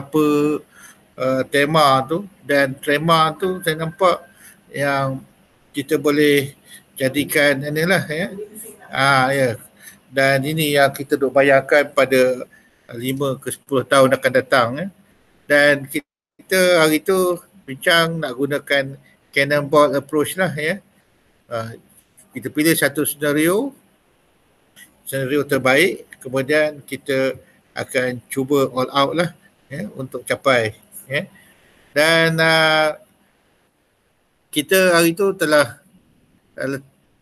beberapa tema tu, dan tema tu saya nampak yang kita boleh jadikan inilah ya. Ya. Dan ini yang kita duk bayangkan pada 5 ke 10 tahun akan datang ya. Dan kita hari tu bincang nak gunakan cannonball approach lah ya. Kita pilih satu senario terbaik, kemudian kita akan cuba all out lah ya, untuk capai ya. Dan kita hari tu telah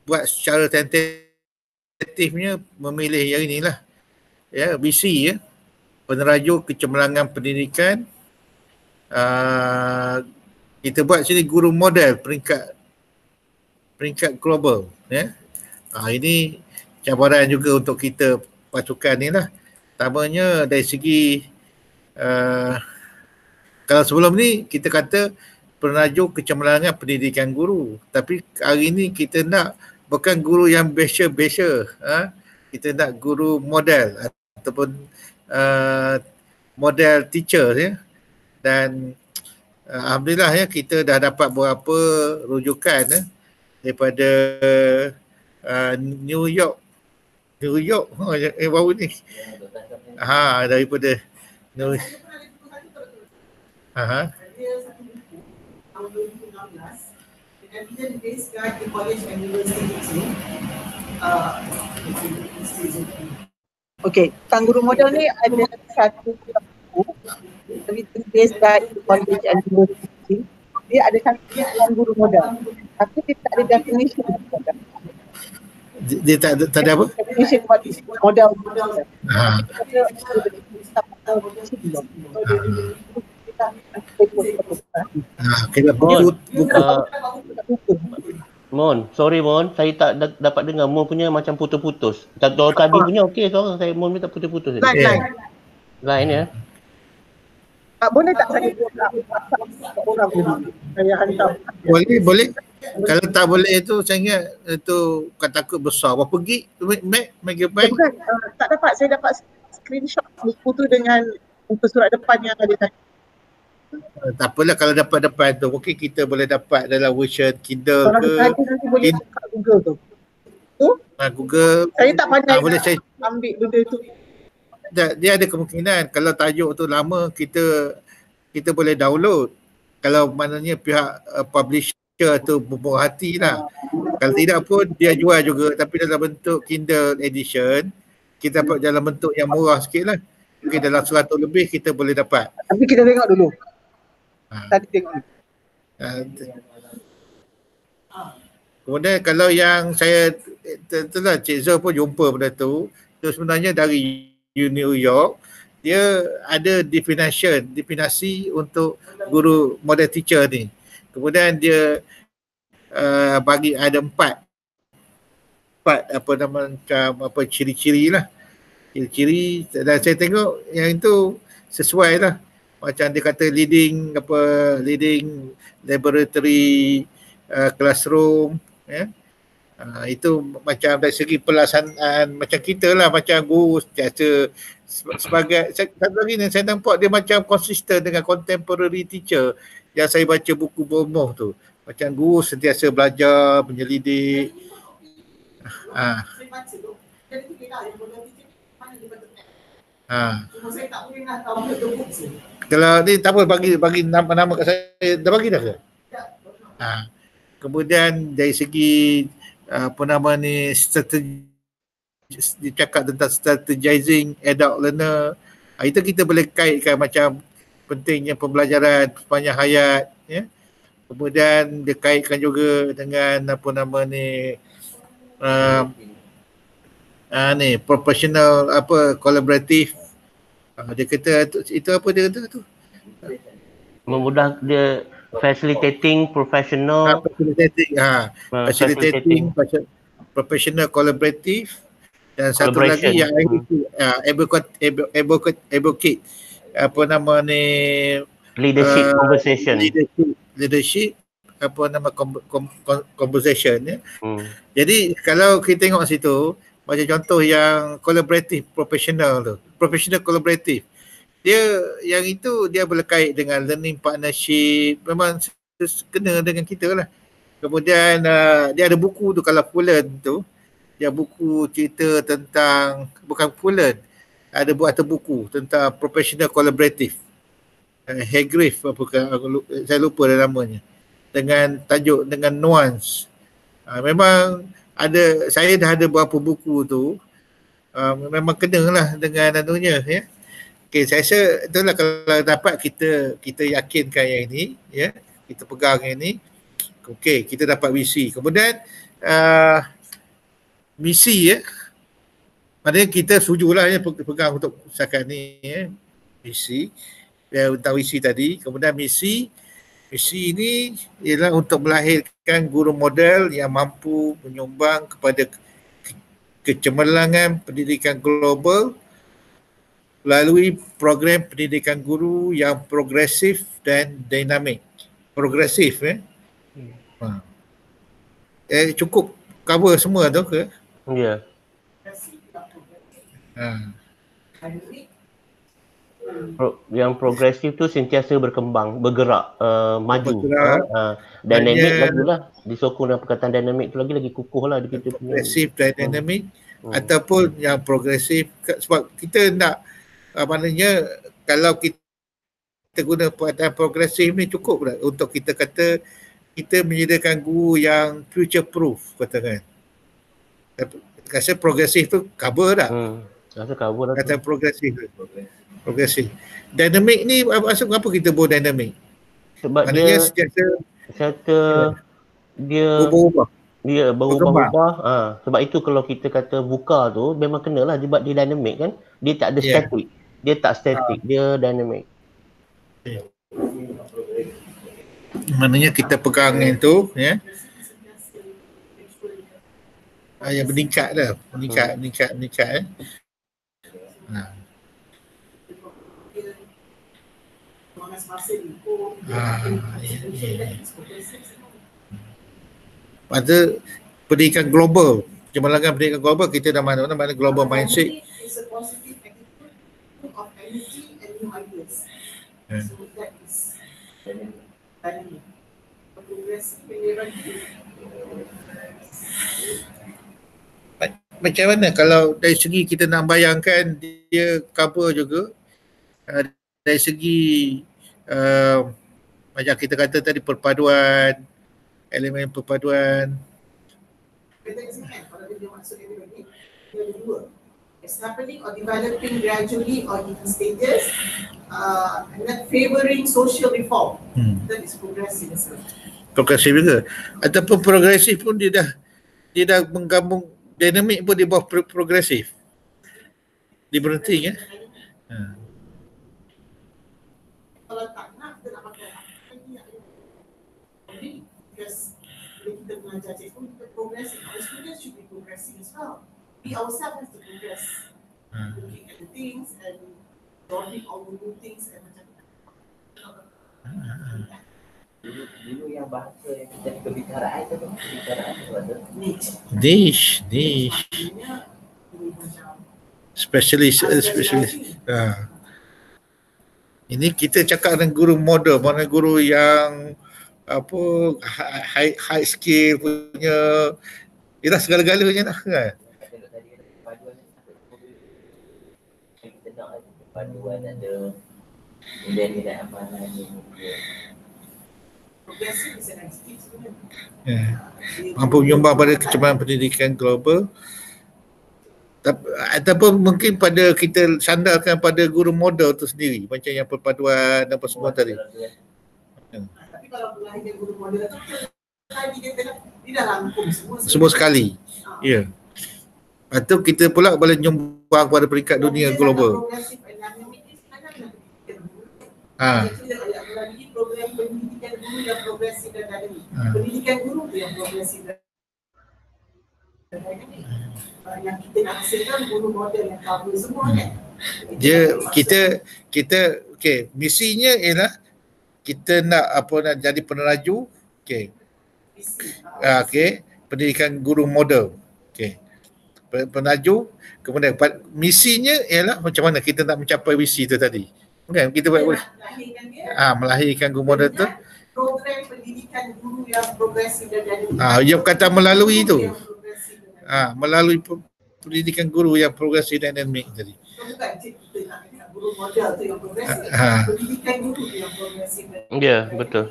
buat secara tentatifnya memilih yang inilah ya, BC ya, penerajuk kecemerlangan pendidikan. Kita buat sini guru model peringkat global ya. Ini cabaran juga untuk kita pasukan ni lah. Pertamanya dari segi kalau sebelum ni kita kata penajuk kecemerlangan pendidikan guru, tapi hari ni kita nak bukan guru yang biasa-biasa, kita nak guru model ataupun model teacher ya. Dan alhamdulillah ya, kita dah dapat beberapa rujukan daripada New York baru ni. Daripada New tahun 2016 dan kita dibaskan di college and university. Okey, Tang Guru Model ni ada satu buku, tapi dibaskan di college and university. Dia ada satu Tang Guru Model, tapi dia tak ada definition. Dia tak ada apa? Definition model. Mon, sorry Mon, saya tak dapat dengar. Mon punya macam putus-putus. Tadi punya okey seorang, saya Mon minta putus-putus. Line ya. Boleh tak saya orang saya hantar? Boleh. Kalau tak boleh itu saya ingat itu takut besar. Berapa gig megabyte? Bukan, tak dapat. Saya dapat screenshot buku tu dengan muka surat depan yang ada tadi. Tak apalah kalau dapat depan tu. Mungkin kita boleh dapat dalam version Kindle kalau ke. Kalau nanti boleh buka Google tu. Google. Saya tak pandai boleh saya ambil benda tu. Dia ada kemungkinan kalau tajuk tu lama kita boleh download. Kalau maknanya pihak publisher tu berbuah hati lah. Kalau tidak pun dia jual juga, tapi dalam bentuk Kindle edition, kita dapat dalam bentuk yang murah sikit lah. Mungkin dalam 100 lebih kita boleh dapat. Tapi kita tengok dulu. Tadi tengok. Kemudian kalau yang saya itulah Cik Zul pun jumpa benda tu, itu sebenarnya dari New York, dia ada definasi untuk guru model teacher ni. Kemudian dia bagi ada empat ciri-ciri lah. Ciri-ciri, dan saya tengok yang itu sesuai lah. Macam dia kata leading laboratory classroom ya. Itu macam dari segi pelaksanaan macam kita lah, macam guru sebagai satu lagi ni saya nampak dia macam konsisten dengan contemporary teacher yang saya baca buku Bomoh tu. Macam guru sentiasa belajar, menyelidik. Kalau ni tak apa, bagi nama kat saya. Dah bagi dah ke? Kemudian dari segi strategi, dia cakap tentang strategizing adult learner. Itu kita boleh kaitkan macam pentingnya pembelajaran sepanjang hayat ya. Kemudian dia kaitkan juga dengan professional collaborative. Dia kata itu apa dia kata tu? Memudah dia facilitating professional facilitating professional collaborative, dan satu lagi yang advocate leadership conversation, leadership conversation ya. Jadi kalau kita tengok situ macam contoh yang collaborative professional collaborative, Dia yang itu dia berkait dengan learning partnership, memang kena dengan kita lah. Kemudian dia ada buku tu, kalau Fuller tu, dia buku cerita tentang, bukan Fuller, ada buat buku tentang professional collaborative. Hargrave saya lupa dah namanya. Dengan tajuk, dengan nuance. Memang ada, saya dah ada beberapa buku tu, memang kena lah dengan anunya ya. Okay, saya rasa itulah kalau dapat kita yakinkan yang ini ya, kita pegang yang ini, okey, kita dapat visi. Kemudian misi ya, maknanya kita setujulah ya pegang untuk setakat ni ya, misi tentang visi tadi. Kemudian misi ini ialah untuk melahirkan guru model yang mampu menyumbang kepada kecemerlangan pendidikan global melalui program pendidikan guru yang progresif dan dinamik. Progresif cukup cover semua tu ke? Ya. Yang progresif tu sentiasa berkembang, bergerak, maju. Dynamic lagilah, disokong dengan perkataan dynamic tu lagi kukuh lah kita punya. Progresif dan dynamic ataupun yang progresif, sebab kita nak maknanya kalau kita guna perkataan progresif ni cukup tak untuk kita kata kita menyediakan guru yang future proof, katakan. Rasa progresif tu cover tak? Rasa cover lah. Kata progresif. Progresif. Dynamic ni maksud apa kita buat dynamic? Sebab maknanya dia berubah-ubah. Sebab itu kalau kita kata buka tu memang kenalah sebab dia dynamic kan. Dia tak ada static. Dia tak static, dia dynamic. Maknanya kita pegang itu ya. Yang meningkat dah, meningkat ya. Pada pendidikan global, cemerlangan pendidikan global, kita dah mana global mindset. Macam mana kalau dari segi kita nak bayangkan dia cover juga dari segi macam kita kata tadi perpaduan, elemen perpaduan. Kalau dia maksud dia ada dua. It's happening or developing gradually or in stages, and then favoring social reform. That is progressive. Progressive juga. Ataupun progresif pun dia dah menggabung dinamik pun di bawah progresif. Dia berhenti kan? Kalau tak nak, kita nak pakai because kita belajar cikgu, kita progressive. Our students should be progressive as well. We ourselves have to progress. Looking at the things and drawing all the new things and macam dulu yang bahasa yang kita kebicaraan tu ada niche specialist. Ini kita cakap dengan guru model, mana guru yang apa high skill punya, ialah segala-galanya lah kan. Paduan ada nilai-nilai amalan mampu menyumbang pada kecemaran pendidikan global, ataupun mungkin pada kita sandarkan pada guru model tu sendiri, macam yang perpaduan apa semua tadi. Tapi kalau lahirkan guru model tu dia dah rangkum semua sekali. Ya. Atau kita pula boleh nyumbang pada peringkat dunia global. Program pendidikan guru yang progresif dan dynamic. Pendidikan guru tu yang progresif dan dynamic. Yang kita nak hasilkan guru model yang cover semua kan. Kita okey, misinya ialah kita nak nak jadi peneraju. Okey. Pendidikan guru model. Okey. Peneraju, kemudian misinya ialah macam mana kita nak mencapai visi tu tadi. kan kita buat melahirkan guru model tu. Program pendidikan guru yang progresif dan Dia kata melalui tu. Melalui pendidikan guru yang progresif dan dinamik tadi. bukan kita nak guru model tu yang progresif. Pendidikan guru yang progresif. Ya, betul.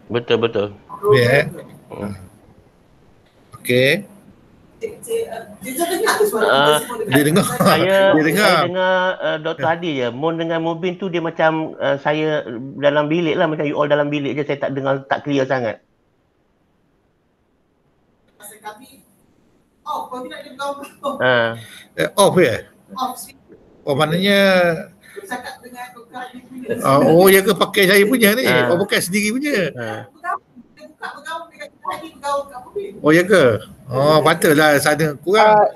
Betul. Ya. Okey. Dia dengar tu suara kita Dia dengar. Saya dengar. dengar Dr. Hadi je. Mon dengan Mubin tu dia macam saya dalam bilik lah, macam you all dalam bilik je, saya tak dengar, tak clear sangat. Masa kami off, kalau tidak dia bergaul. Off ya? Off. Maknanya Bercakap dengan Dr. Hadi punya. ya ke pakai saya punya ni? Bukan sendiri punya. Dia buka bergaul dengan Dr. Hadi, bergaul kat mobil. Ya ke? Patutlah sana kurang.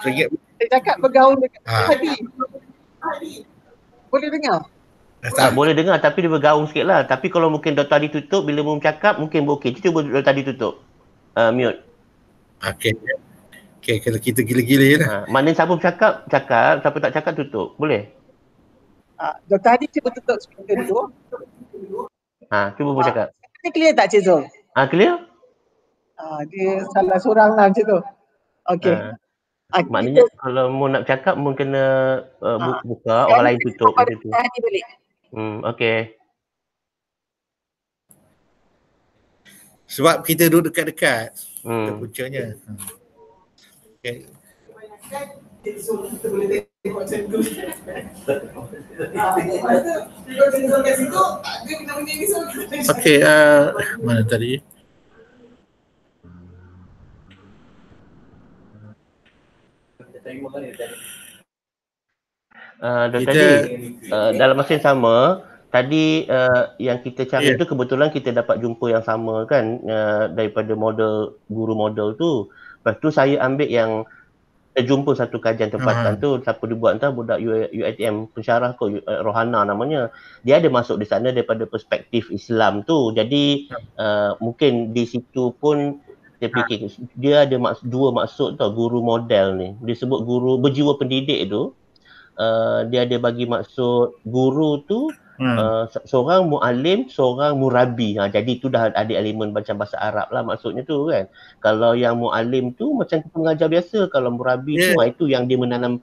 Ringgit. Dia cakap bergaul dengan Dr. Hadi. Boleh dengar? Tak boleh dengar tapi dia bergaung sikit lah. Tapi kalau mungkin Dr. Hadi tutup, bila Mum cakap mungkin okey. Cuba Dr. Hadi tutup. Mute. Okey, kalau kita gila-gila je lah. Maknanya siapa cakap, siapa tak cakap tutup. Boleh? Dr. Hadi cuba tutup speaker dulu. Cuba Mum cakap. Ini clear tak Cik Zul? Clear? Dia salah seorang lah macam tu. Okey. Maknanya kalau Mum nak cakap, Mum kena buka, orang lain tutup macam tu. Hadi balik. Okey. Sebab kita duduk dekat-dekat. Itu puncanya. Okay. Kita boleh tengok macam tu. Okey, mana tadi? Tadi dalam masa yang sama, tadi yang kita cari tu kebetulan kita dapat jumpa yang sama kan, daripada guru model tu. Lepas tu saya ambil yang jumpa satu kajian tempatan tu, siapa dibuat entah budak UiTM, pensyarah kot, Rohana namanya. Dia ada masuk di sana daripada perspektif Islam tu. Jadi mungkin di situ pun dia fikir dia ada dua maksud tau guru model ni. Dia sebut guru berjiwa pendidik tu. Dia ada bagi maksud guru tu seorang muallim, seorang murabi. Jadi tu dah ada elemen macam bahasa Arab lah maksudnya tu kan. Kalau yang muallim tu macam pengajar biasa, kalau murabi tu itu yang dia menanam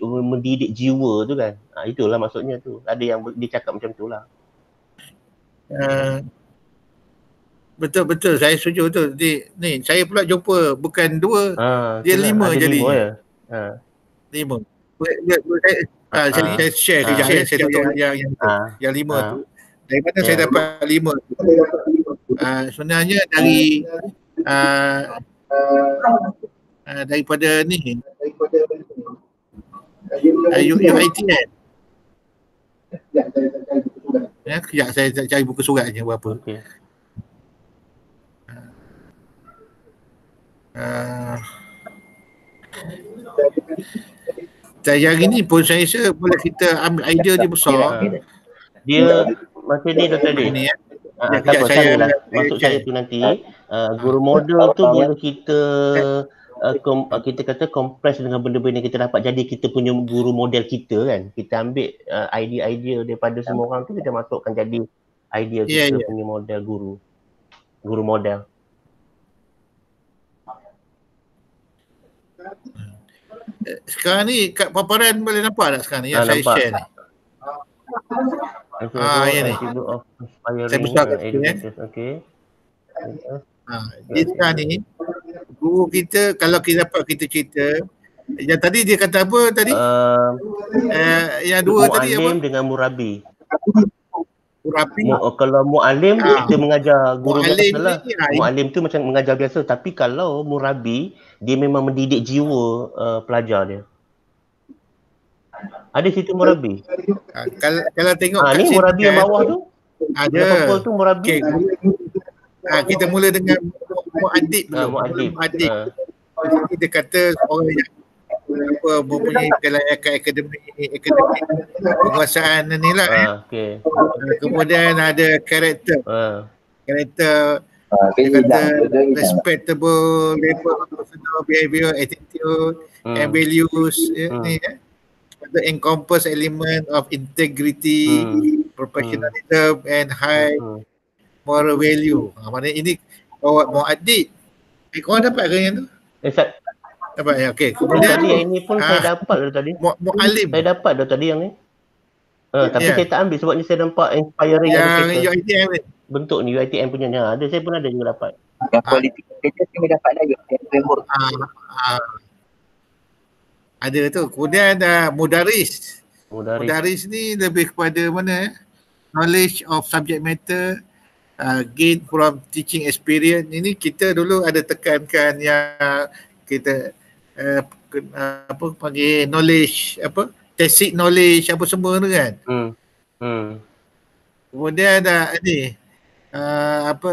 mendidik jiwa tu kan. Itulah maksudnya tu. Ada yang dia cakap macam tu lah. Betul, saya setuju tu. Ni saya pula jumpa bukan 2, dia 5 jadi. 5. Saya share kejap saya tahu yang 5 tu. Dari mana saya dapat 5 tu? Sebenarnya dari daripada ni UiTM. Kejap saya cari buku suratnya berapa. Yang ini pun saya rasa boleh kita ambil idea dia besar. Dia macam ni Dr. Lee. Maksud saya tu nanti guru model tu boleh kita kata kompres dengan benda-benda yang kita dapat, jadi kita punya guru model kita kan. Kita ambil idea-idea daripada semua orang tu, kita masukkan jadi idea kita punya model guru model. Sekarang ni kat paparan boleh nampak tak sekarang ni yang saya share ni? Ya ni. Saya besarkan sikit Okey. Dia sekarang ni guru kita, kalau kita dapat kita cerita yang tadi dia kata apa tadi? Yang dua tadi apa? Muallim dengan murabi. Murabi. Kalau muallim kita mengajar guru biasa lah. Muallim tu macam mengajar biasa, tapi kalau murabi dia memang mendidik jiwa pelajar dia. Ada situ murabi. Kalau tengok ni murabi yang bawah tu. Ada. Purple tu murabi. Kita mula dengan muadib dulu. Muadib. Kita kata orang yang mempunyai kelayakan akademik penguasaan ni lah. Kemudian ada karakter. Karakter kata respectable, personal behavior, attitude and values ni. the encompass element of integrity, professionalism and high moral value. Maknanya ini bawa muaddid. Korang dapat ke yang tu? Dapat ya, okey. Kemudian tadi yang ini pun saya dapat dah tadi. Mu'alim. Saya dapat dah tadi yang ni. Tapi saya tak ambil sebab ni saya nampak inspiring yang UiTM ni. Bentuk ni UiTM punya ni. Ada, saya pun ada juga dapat. Yang politik kita kami dapat dah UiTM framework. Ada tu. Kemudian Mudaris ni lebih kepada mana? Knowledge of subject matter, gain from teaching experience. Ini kita dulu ada tekankan yang kita apa panggil knowledge, apa tacit knowledge apa semua tu kan. Kemudian ada ni apa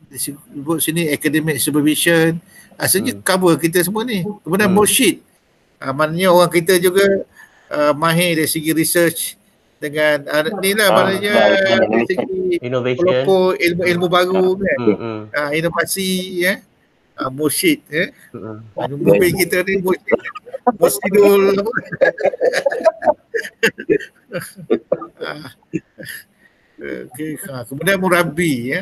disebut sini academic supervision. Asalnya cover kita semua ni. Kemudian mursyid. Maknanya orang kita juga mahir dari segi research dengan ni lah maknanya dari segi innovation, ilmu baru kan. Inovasi ya. Mursyid mungkin kita ni Mursyidul okay. Kemudian Murabi ya.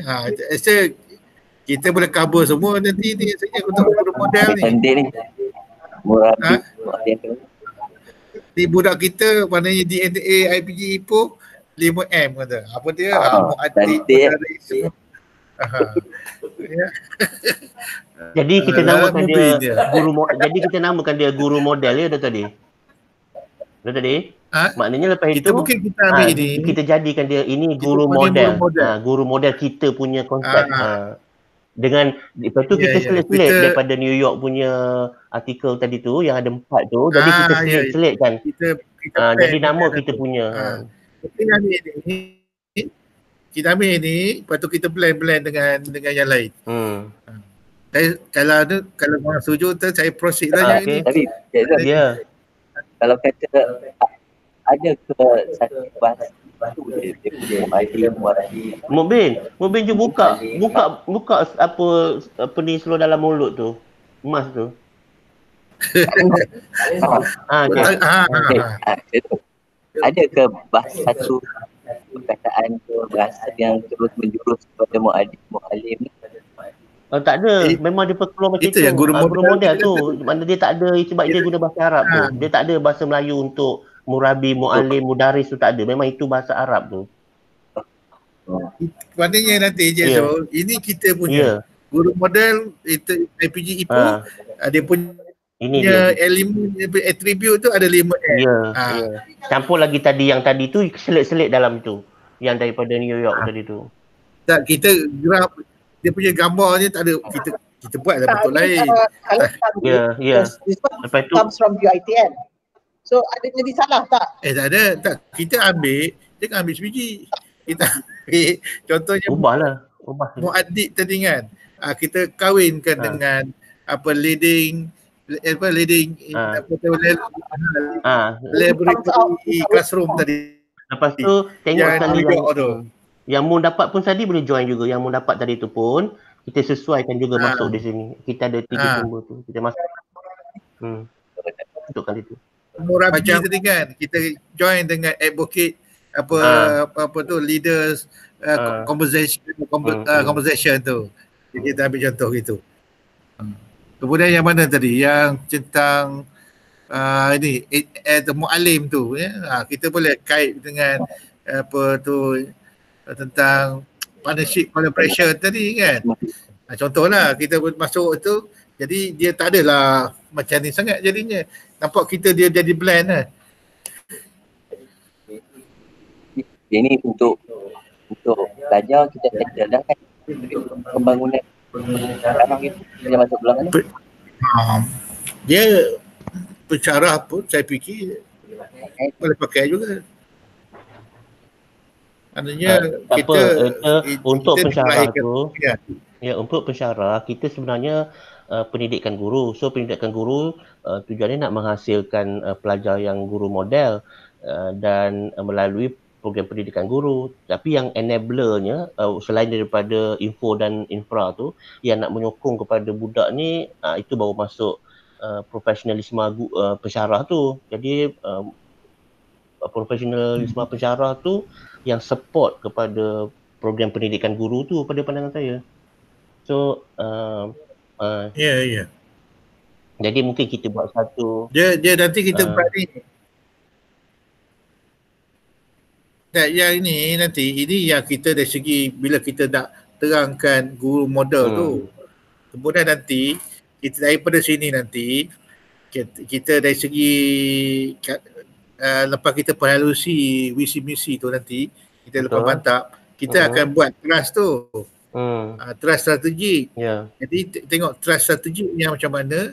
Kita boleh cover semua nanti ni saja untuk guru model ni. Penting ni. Murabi. Di budak kita maknanya DNA IPG IPO 5M kata. Apa dia? Muaddid. Jadi kita namakan dia guru model ya tadi. Maknanya lepas kita itu mungkin kita ambil ini. Kita jadikan dia ini guru model. Guru model kita punya konsep. Dengan lepas tu kita select daripada New York punya artikel tadi tu yang ada 4 tu. Jadi kita select kan. Jadi nama kita punya. Kita ambil ini, lepas tu kita blend dengan yang lain. Kalau korang setuju tu saya proceed lah yang ini. Tapi kalau kata ada ke satu bahasa Mubin je buka apa ni seluar dalam mulut tu. Emas tu. Ada ke bahasa satu perkataan ke bahasa yang terus menjurus kepada mu'alim ni? Tak ada. Memang dia keluar macam tu. Yang guru model tu. Mana dia tak ada sebab dia guna bahasa Arab tu. Dia tak ada bahasa Melayu untuk murabi, mu'alim, mudaris tu tak ada. Memang itu bahasa Arab tu. Maknanya nanti je so, ini kita punya guru model itu IPG IPO dia punya elemen attribute tu ada 5M. Campur lagi tadi yang tadi tu selit-selit dalam tu. Yang daripada New York tadi tu. Tak, kita graf dia punya gambar ni tak ada kita buatlah betul lain. Lepas tu comes from UiTM. So ada jadi salah tak? Tak ada. Tak. Kita ambil, jangan ambil sebiji. Kita ambil contohnya ubah. Muaddid tadi kan. Kita kahwinkan dengan leading laboratory classroom tadi. Lepas tu tengok sekali yang Mun dapat pun tadi boleh join juga. Yang Mun dapat tadi tu pun kita sesuaikan juga masuk di sini. Kita ada 3 sumber tu. Kita masuk. Untuk kali tu. Murabi tadi kan kita join dengan advocate apa tu leaders conversation tu. Jadi kita ambil contoh gitu. Kemudian yang mana tadi yang tentang ini mu'alim tu ya. Kita boleh kait dengan apa tu tentang partnership collaboration tadi kan. Contohlah kita masuk tu jadi dia tak adalah macam ni sangat jadinya. Nampak kita dia jadi blend lah. Ini untuk belajar kita dah kan pembangunan sekarang itu dia masuk bulan mana? Dia pensyarah pun saya fikir boleh pakai juga. Maknanya untuk pensyarah tu untuk pensyarah kita sebenarnya pendidikan guru. So pendidikan guru tujuannya nak menghasilkan pelajar yang guru model dan melalui program pendidikan guru. Tapi yang enablernya selain daripada info dan infra tu yang nak menyokong kepada budak ni itu baru masuk profesionalisme pensyarah tu. Jadi profesionalisme pensyarah tu yang support kepada program pendidikan guru tu pada pandangan saya. So Ya. jadi mungkin kita buat satu Dia nanti kita buat ni. Yang ini nanti, ini yang kita dari segi bila kita nak terangkan guru model tu. Kemudian nanti kita daripada sini nanti kita dari segi lepas kita pengalusi visi misi tu nanti kita lepas mantap kita akan buat trust tu. Trust strategik. Jadi tengok trust strategik yang macam mana.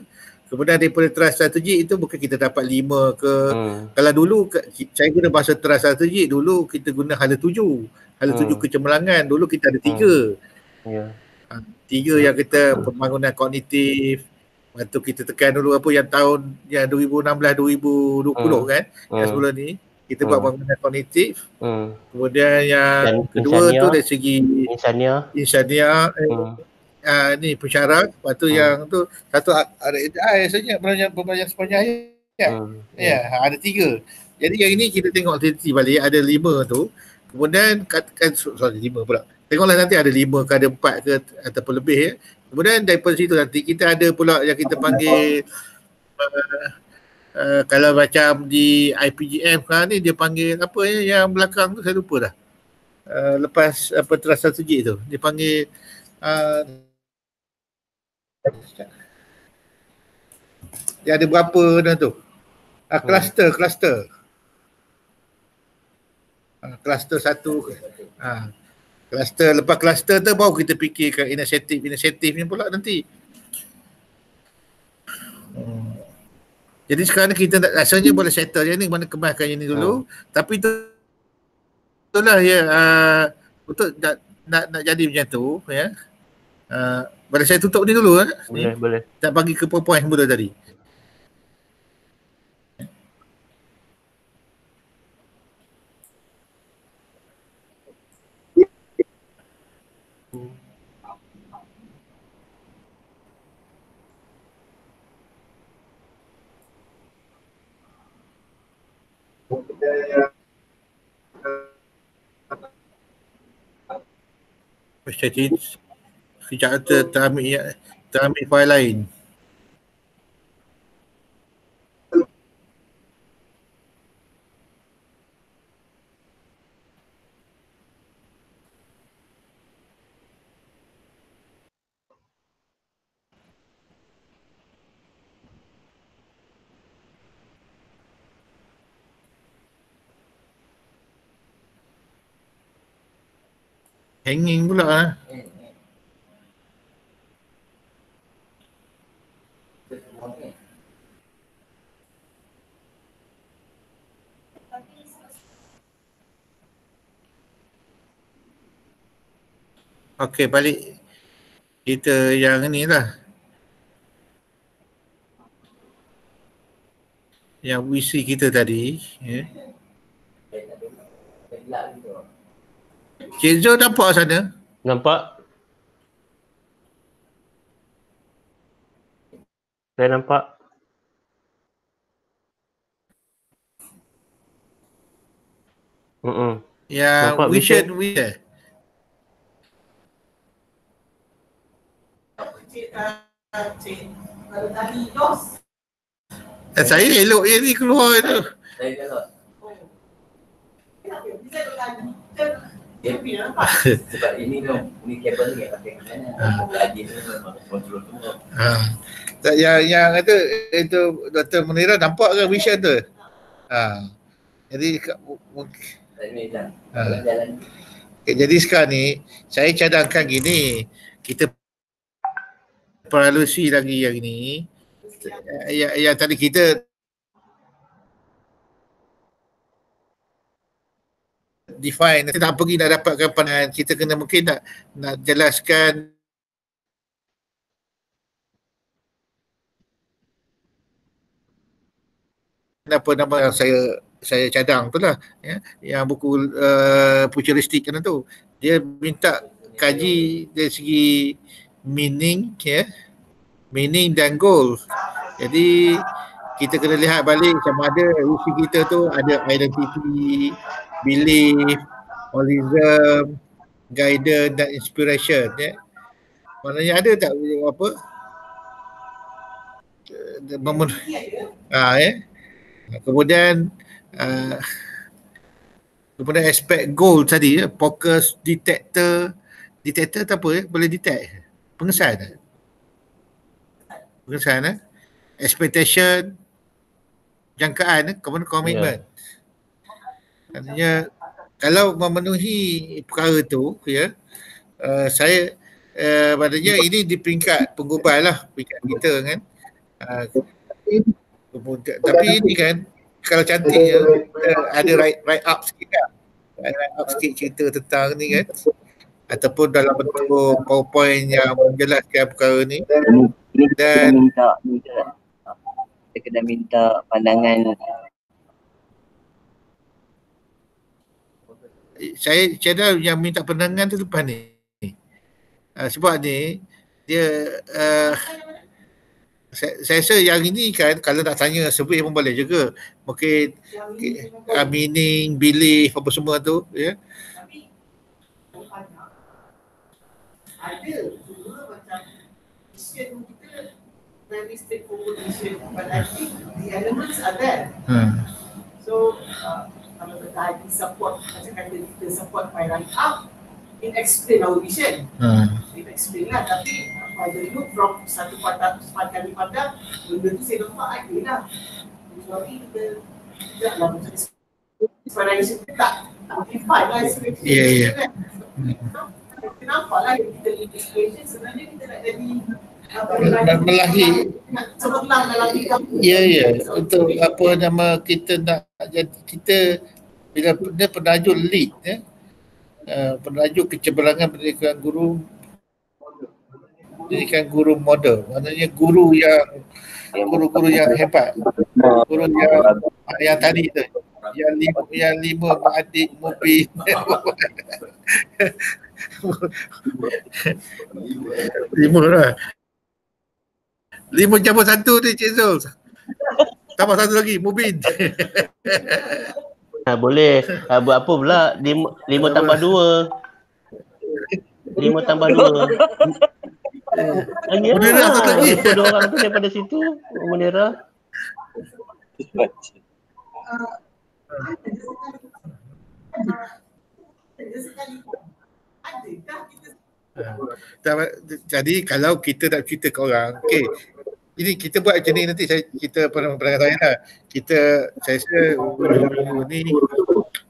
Kemudian daripada trust strategik itu bukan kita dapat 5 ke. Kalau dulu saya guna bahasa trust strategik, dulu kita guna hala 7. Hala 7 kecemerlangan. Dulu kita ada 3. 3 yang kita pembangunan kognitif. Lepas tu kita tekan dulu apa yang tahun yang 2016-2020 kan. Yang sebelum ni kita buat pembangunan kognitif. Kemudian yang kedua tu dari segi insania. Ni pensyarah. Lepas tu yang tu satu sebenarnya pembelajaran sepanjang hayat. Ada 3. Jadi yang ini kita tengok teliti balik ada 5 tu. Kemudian katakan 5 pula. Tengoklah nanti ada 5 ke ada 4 ke ataupun lebih ya. Kemudian daripada situ nanti kita ada pula yang kita panggil kalau macam di IPGM kan ni dia panggil apa ya yang belakang tu saya lupa dah. Lepas apa trust strategik tu dia panggil dia ada berapa dah tu? Cluster. Cluster 1. Cluster, lepas cluster tu baru kita fikirkan inisiatif ni pula nanti. Jadi sekarang kita rasanya boleh settle je ni, mana kemaskan yang ni dulu. Tapi itulah ya untuk nak jadi macam tu ya. Boleh saya tutup ni dulu boleh. Tak bagi ke poin mula tadi. Sekejap terambil file lain. Hanging pula Okey, balik kita yang ni lah. Yang visi kita tadi. Cik Zul nampak sana? Nampak? Saya nampak. Yang nampak vision. Saya elok je ni keluar tu. Sebab ini kabel ni pakai mana lagi ni kontrol semua. Yang itu Dr. Munira nampak ke vision tu? Jadi jadi sekarang ni saya cadangkan gini, kita peralusi lagi yang ni yang tadi kita define, kita nak pergi nak dapatkan pandangan, kita kena mungkin nak jelaskan apa nama yang saya cadang tu lah ya, yang buku futuristik kan tu, dia minta kaji dari segi meaning ya, meaning dan goal. Jadi kita kena lihat balik sama ada isi kita tu ada identity, belief, holism, guidance dan inspiration, ya. Maknanya ada tak apa kemudian kemudian aspek goal tadi, focus, detector tu apa, boleh detect pengesan, expectation, jangkaan, komitmen. Artinya kalau memenuhi perkara tu, ya, saya maknanya ini di peringkat penggubal lah, peringkat kita kan. Tapi ini kan kalau cantiknya ada write up sikit kan, write up sikit cerita tentang ni kan, ataupun dalam bentuk PowerPoint yang menjelaskan perkara ni. Dan kita kena minta pandangan. Saya dah yang minta pandangan tu lepas ni. Sebab ni dia saya rasa yang ini kan kalau nak tanya survey pun boleh juga. Mungkin meaning, belief apa semua tu, ya. Ada juga macam vision kita very straightforward vision, but I think the elements are there. So kalau kita support, macam kata kita support by write up, it explain our vision. It explain lah, tapi pada look from satu pandang dipandang, benda tu saya nampak ada lah. Kecuali kita tidaklah macam inspiration kita tak amplify lah inspiration kan. Kenapa lah kita inspiration, sebenarnya kita nak jadi melahir cemerlang dalam hidup. Ya, untuk apa nama kita nak jadi, kita bila penajuk lead, ya, penajuk kecemerlangan pendidikan guru, pendidikan guru model, maknanya guru yang hebat, guru yang tadi tu, yang lima adik Mubin. Lima lah. 5 campur 1 ni Cik Zul. Tambah satu lagi, Mubin. Boleh. Buat apa pula? 5 tambah 2. 5 tambah 2. Munira satu lagi. Ada orang tu daripada situ. Munira. Jadi kalau kita nak cerita ke orang, okey, ini kita buat macam ni, nanti kita pandangan saya lah. Saya rasa ni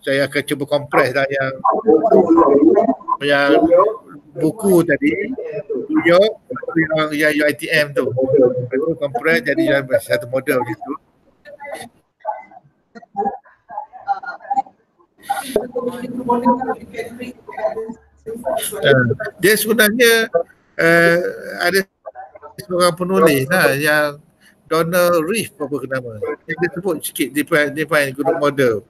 saya akan cuba kompres lah yang buku tadi, yang UiTM tu. Aku kompres jadi satu model gitu. Dia sebenarnya ada seorang penulis yang Donald Reeves, apa nama dia sebut sikit define guru model,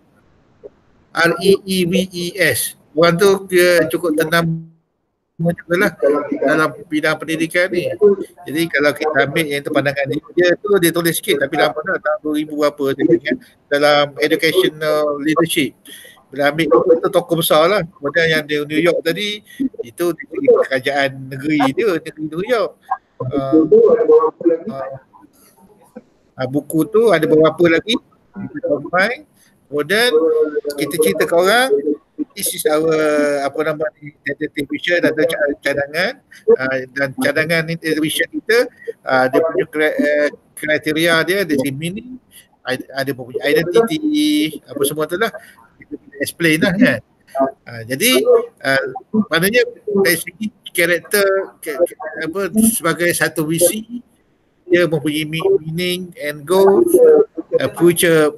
REEVES. Orang tu dia cukup tenang juga lah dalam bidang pendidikan ni. Jadi kalau kita ambil yang tu pandangan dia tulis sikit, tapi lama dah tahun 2000 berapa kan, dalam educational leadership. Bila ambil itu tokoh besar lah. Kemudian yang di New York tadi, itu di kerajaan negeri New York. Buku tu ada beberapa lagi kita combine. Kemudian kita cerita ke orang, this is our tentative vision atau cadangan, dan cadangan vision kita, dia punya kriteria dia, dari meaning, ada punya identity, apa semua tu lah kita explain lah kan. Jadi maknanya dari segi karakter sebagai satu visi, dia mempunyai meaning and goals, future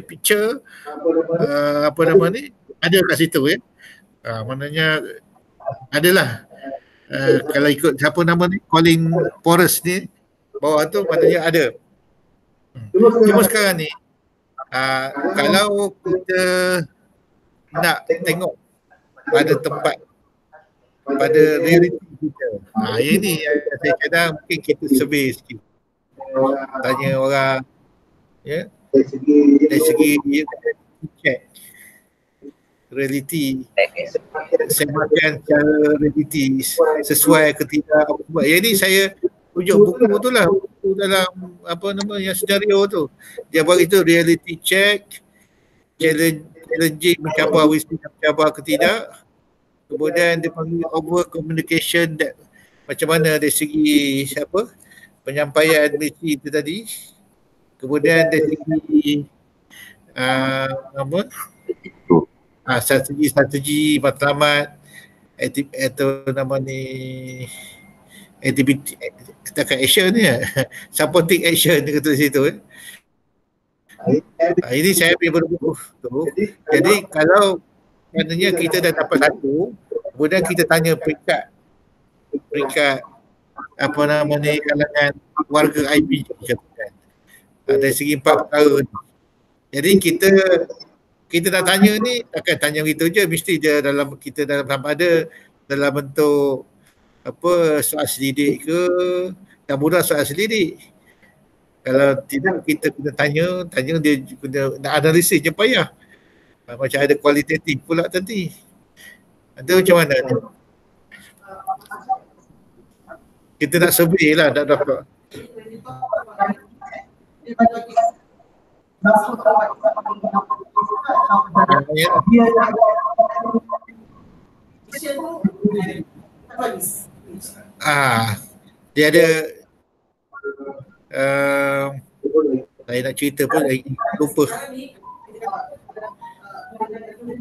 picture, apa nama ni, ada kat situ ya. Maknanya adalah kalau ikut siapa nama ni, Colin Forrest ni, bawah tu maknanya ada. Cuma sekarang ni kalau kita nak tengok pada tempat, pada reality kita, yang ni saya cadang mungkin kita survey sikit. tanya orang, ya, dari segi check reality, semakan secara reality sesuai ke tidak apa sebab. Yang ni saya tunjuk buku tu lah, buku dalam apa nama yang senario tu. Dia bagi tu reality check, challenging mencabar wisdom mencabar ke tidak. Kemudian dia panggil over communication, that macam mana dari segi siapa penyampaian misi itu tadi. Kemudian dari segi apa strategi matlamat atau nama ni aktiviti setakat action ni supporting action dia kata situ ini saya ambil buku tu. Jadi kalau maknanya kita dah dapat satu, kemudian kita tanya peringkat apa nama ni kalangan warga IB katakan. Dari segi 4 perkara ni. Jadi kita nak tanya ni takkan tanya gitu je, mesti dia dalam kita dalam sama ada dalam bentuk apa soal selidik ke, tak mudah soal selidik. Kalau tidak kita kena tanya dia kena nak analisis je payah. Macam ada kualitatif pula nanti. Ada macam mana ni? Kita nak survey lah, tak dapat. Dia ada saya nak cerita pun lupa. Macam tu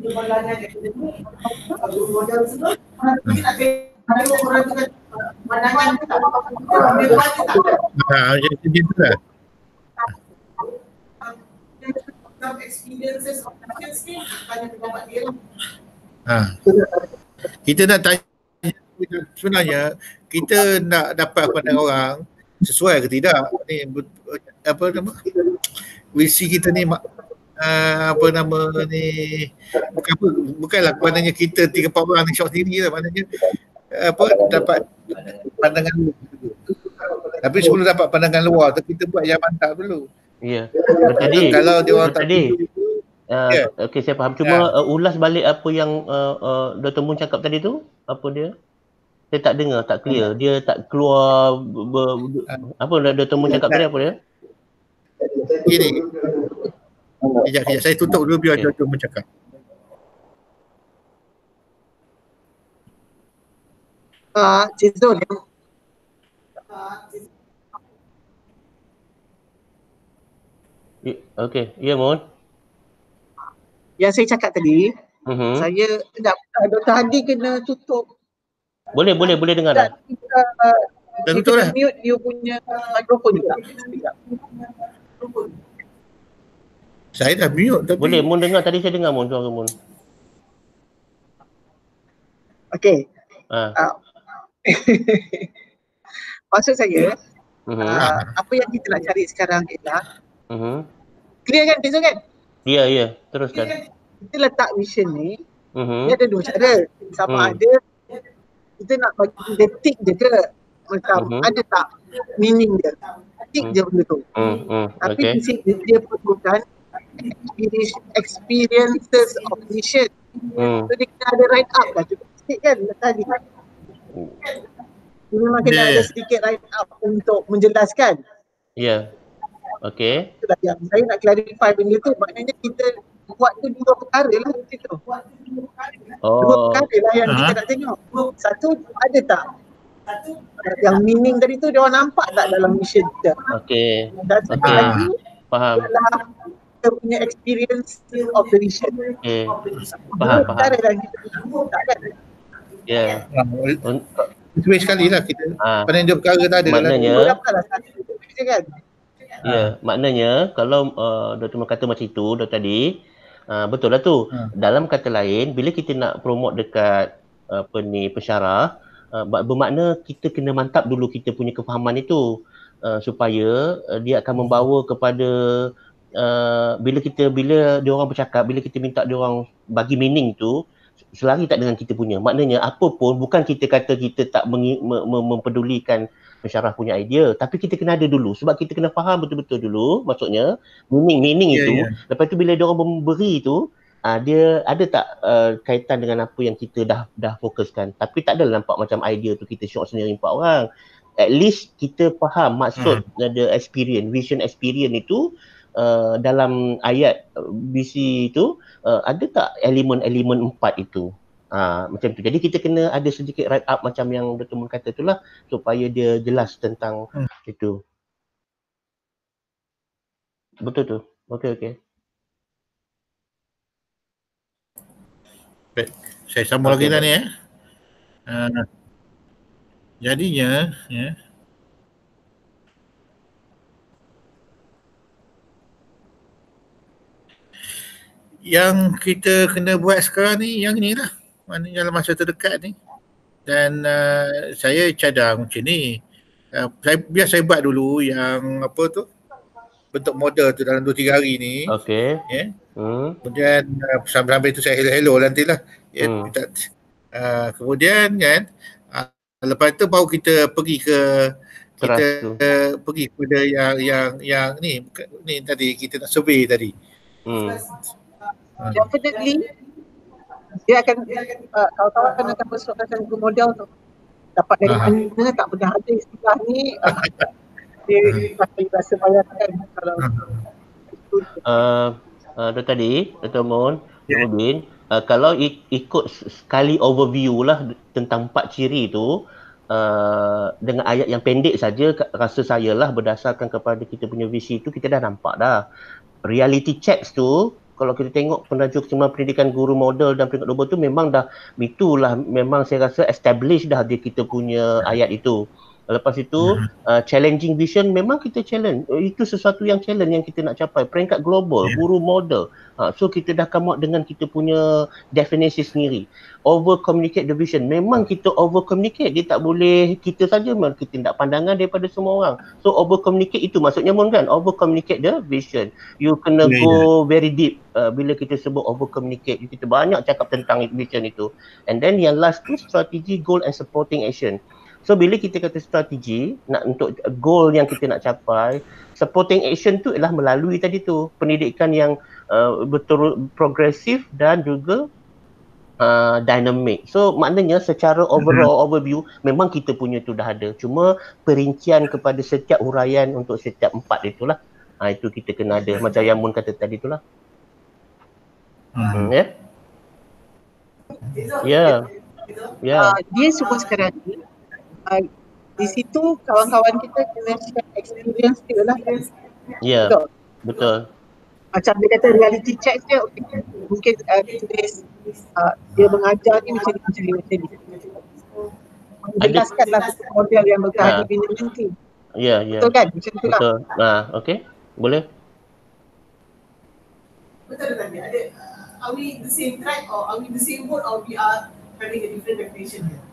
lah. Kita nak tanya sebenarnya kita nak dapat pandangan orang sesuai ke tidak ni apa nama visi kita ni apa nama ni bukanlah maknanya kita 3-4 orang ni shot sendiri lah, maknanya apa dapat pandangan luar. Tapi sebelum dapat pandangan luar tu kita buat yang mantap dulu. Ya. Tadi kalau dia orang tadi okey saya faham, cuma ulas balik apa yang Dr. Mun cakap tadi tu, apa dia? Saya tak dengar, tak clear. Dia tak keluar apa Dr. Mun cakap tadi apa dia? Gini. Kejap. Saya tutup dulu biar Dr. Mun cakap. Cik Zul. Okey, ya Mun. Yang saya cakap tadi, saya Dr. Hadi kena tutup. Boleh dengar dah. Dah tutup dah. Mute you punya mikrofon juga. Saya dah mute tapi boleh Mun dengar, tadi saya dengar Mun, suara Mun. Okey. Maksud saya apa yang kita nak cari sekarang ialah clear kan, Tizu kan? Ya, teruskan. Kita letak mission ni, dia ada dua cara. Sama ada kita nak bagi dia tick je ke, macam ada tak meaning dia. Tick je benda tu. Tapi di sini dia perlukan experiences of mission. So dia kena ada write up lah, cukup sikit kan tadi. Dia memang kena ada sedikit write up untuk menjelaskan. Ya. Okey. Itulah yang saya nak clarify benda tu, maknanya kita buat tu dua perkara lah situ. Dua perkara lah yang kita nak tengok. Satu, ada tak yang meaning tadi tu dia orang nampak tak dalam mission kita. Okey. Dan satu lagi faham. adalah kita punya experience of the mission. Okey. Faham. Perkara yang kita tak kan. Ya. Sebenarnya sekali lah kita pada dua perkara tak ada maknanya lah satu kan. Ya, maknanya kalau Dr. Mun kata macam itu tadi, betul lah tu. Dalam kata lain, bila kita nak promote dekat pensyarah, bermakna kita kena mantap dulu kita punya kefahaman itu, supaya dia akan membawa kepada bila dia orang bercakap, bila kita minta dia orang bagi meaning tu selari tak dengan kita punya. Maknanya apa pun, bukan kita kata kita tak mempedulikan pensyarah punya idea, tapi kita kena ada dulu sebab kita kena faham betul-betul dulu maksudnya meaning itu. Lepas tu bila dia orang memberi tu dia ada tak kaitan dengan apa yang kita dah fokuskan, tapi tak adalah nampak macam idea tu kita syok sendiri 4 orang. At least kita faham maksud ada experience, vision experience itu dalam ayat BC itu ada tak elemen-elemen 4 itu. Macam tu. Jadi kita kena ada sedikit write up macam yang Dr. Mun kata itulah supaya dia jelas tentang itu. Betul tu. Okey. Baik. Saya sambung lagi dah ni jadinya yang kita kena buat sekarang ni yang ni lah, maknanya dalam masa terdekat ni. Dan saya cadang macam ni, biar saya buat dulu yang apa tu, bentuk model tu dalam 2-3 hari ni. Okey. Kemudian sambil tu saya hello nantilah. Kemudian kan lepas tu baru kita pergi ke pergi kepada yang ni tadi kita nak survey tadi. Definitely dia akan kawan-kawan akan persoalkan guru model tu dapat dari mana, tak pernah ada istilah ni. Dia rasa bayangkan kalau tadi Dr. Mun Mubin, kalau ikut sekali overview lah tentang 4 ciri tu dengan ayat yang pendek saja, rasa saya lah berdasarkan kepada kita punya visi tu kita dah nampak dah. Reality checks tu kalau kita tengok penajuk kesemuan pendidikan guru model dan peringkat 2 tu memang dah itulah, memang saya rasa establish dah dia kita punya ayat itu. Lepas itu challenging vision memang kita challenge. Itu sesuatu yang challenge yang kita nak capai. Peringkat global, guru model. So kita dah come out dengan kita punya definisi sendiri. Over communicate the vision. Memang kita over communicate. Dia tak boleh kita saja, kita nak pandangan daripada semua orang. So over communicate itu maksudnya Mun kan, over communicate the vision. You kena go very deep bila kita sebut over communicate. Kita banyak cakap tentang vision itu. And then yang last tu strategi, goal and supporting action. So bila kita kata strategi nak untuk goal yang kita nak capai, supporting action tu ialah melalui tadi tu pendidikan yang betul progresif dan juga dynamic. So maknanya secara overall overview memang kita punya tu dah ada. Cuma perincian kepada setiap huraian untuk setiap 4 itulah. Itu kita kena ada macam yang Mun kata tadi itulah. Dia semua sekarang ni di situ kawan-kawan kita kena share experience dia lah. Betul. Macam dia kata reality check dia, mungkin tulis dia mengajar ni macam ni. Menjelaskanlah model yang berkahadi bina nanti. Betul kan? Macam tu lah. Betul. Okey. Boleh. Betul tadi. Are we the same track or are we the same boat or we are having a different definition here?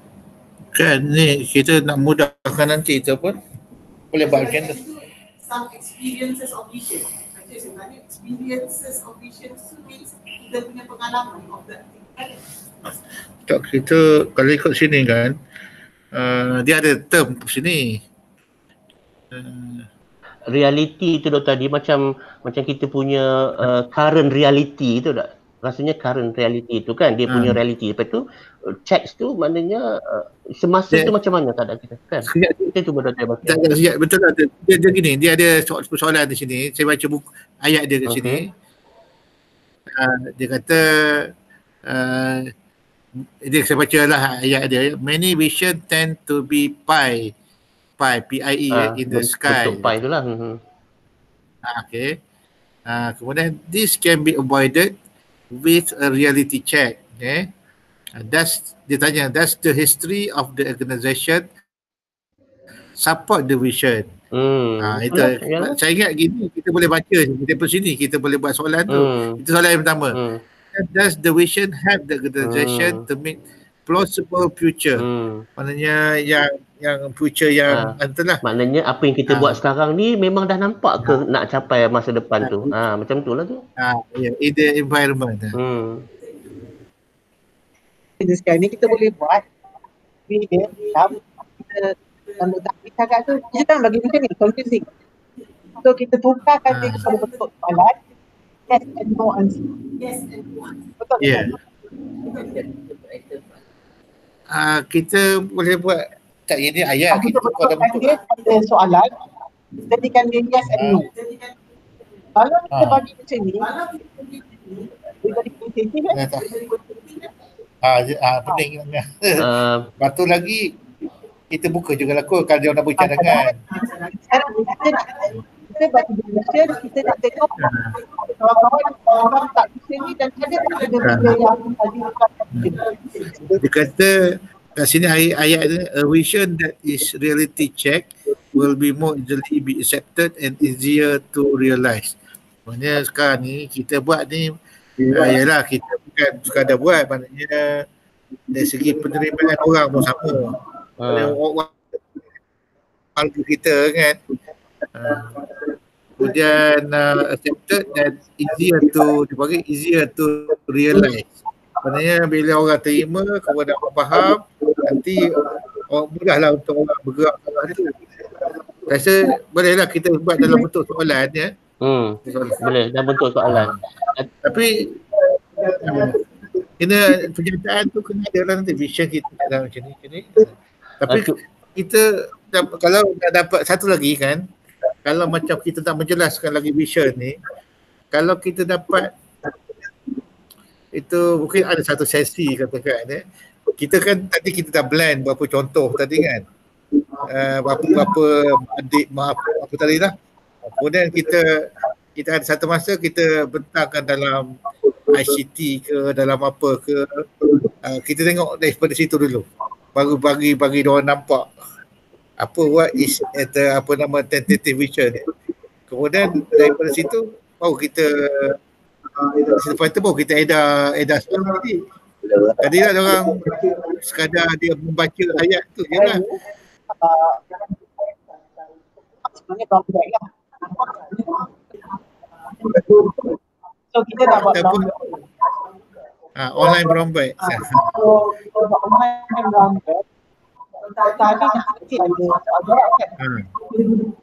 Kan ni kita nak mudahkan nanti tu pun boleh buat macam tu. Some experiences of vision. Macam sebenarnya experiences of vision tu means kita punya pengalaman of that thing. Tak, kita kalau ikut sini kan dia ada term sini. Reality tu tadi macam kita punya current reality tu tak? Rasanya current reality tu kan dia punya reality. Lepas tu checks tu maknanya semasa tu macam mana tak ada kita kan? Kita tu baru baca. Tak ada betul lah. Dia gini, dia ada soalan di sini. Saya baca buku ayat dia kat sini. Dia kata saya baca lah ayat dia. Many vision tend to be pie in the sky. Bentuk pie tu lah. Okay. Kemudian this can be avoided with a reality check. Okay. Dia tanya, does the history of the organisation support the vision? Itu saya ingat gini, kita boleh baca daripada sini, kita boleh buat soalan tu. Itu soalan yang pertama. Does the vision help the organisation to make plausible future? Maknanya yang future yang itulah. Maknanya apa yang kita buat sekarang ni memang dah nampak ke nak capai masa depan tu. Macam tu lah tu. In the environment. Sekarang ni kita boleh buat bila kita Kalau tak cakap tu, kita kan bagi macam ni, confusing. So kita tukarkan dia kepada bentuk soalan, yes and no answer. Yes and no. Betul Ya. tak? Kita boleh buat tak ini ayat Kita kita buat dalam betulkan bentuk. dia pada soalan, jadikan dia yes and no. Kalau kita bagi macam ni, dia jadi kualitatif kan? Ya, tak. Pening kan. Lepas tu lagi kita buka juga lah kot kalau dia nak beri cadangan. Sekarang kita bagi decision, kita nak tengok kawan-kawan orang tak bisa ni dan ada tak ada benda yang tadi bukan. Dia kata kat sini ayat dia, a vision that is reality check will be more easily be accepted and easier to realize. Maknanya sekarang ni kita buat ni yalah kita bukan sekadar buat, maknanya dari segi penerimaan orang pun sama. Orang warga kita kan kemudian accepted dan easier to realize. Maknanya bila orang terima, kemudian orang faham, nanti mudahlah untuk orang bergerak ke arah itu. Rasa bolehlah kita buat dalam bentuk soalan ya. Boleh dalam bentuk soalan. Tapi kena pernyataan tu kena ada lah nanti vision kita dalam macam ni. Tapi kita kalau dah dapat satu lagi kan, kalau macam kita tak menjelaskan lagi vision ni, kalau kita dapat itu mungkin ada satu sesi katakan kita kan tadi kita dah blend berapa contoh tadi kan, berapa adik apa tadi lah. Kemudian kita ada satu masa kita bentangkan dalam ICT ke dalam apa ke, kita tengok daripada situ dulu baru bagi diorang nampak apa what is tentative vision ni. Kemudian daripada situ baru kita selepas itu baru kita edar soalan tadi. Tadi lah diorang sekadar dia membaca ayat tu je lah. Sebenarnya brown bag lah. So kita dah buat brown bag. Online brown bag. So online brown bag, tadi nak kecil ada soalan kan.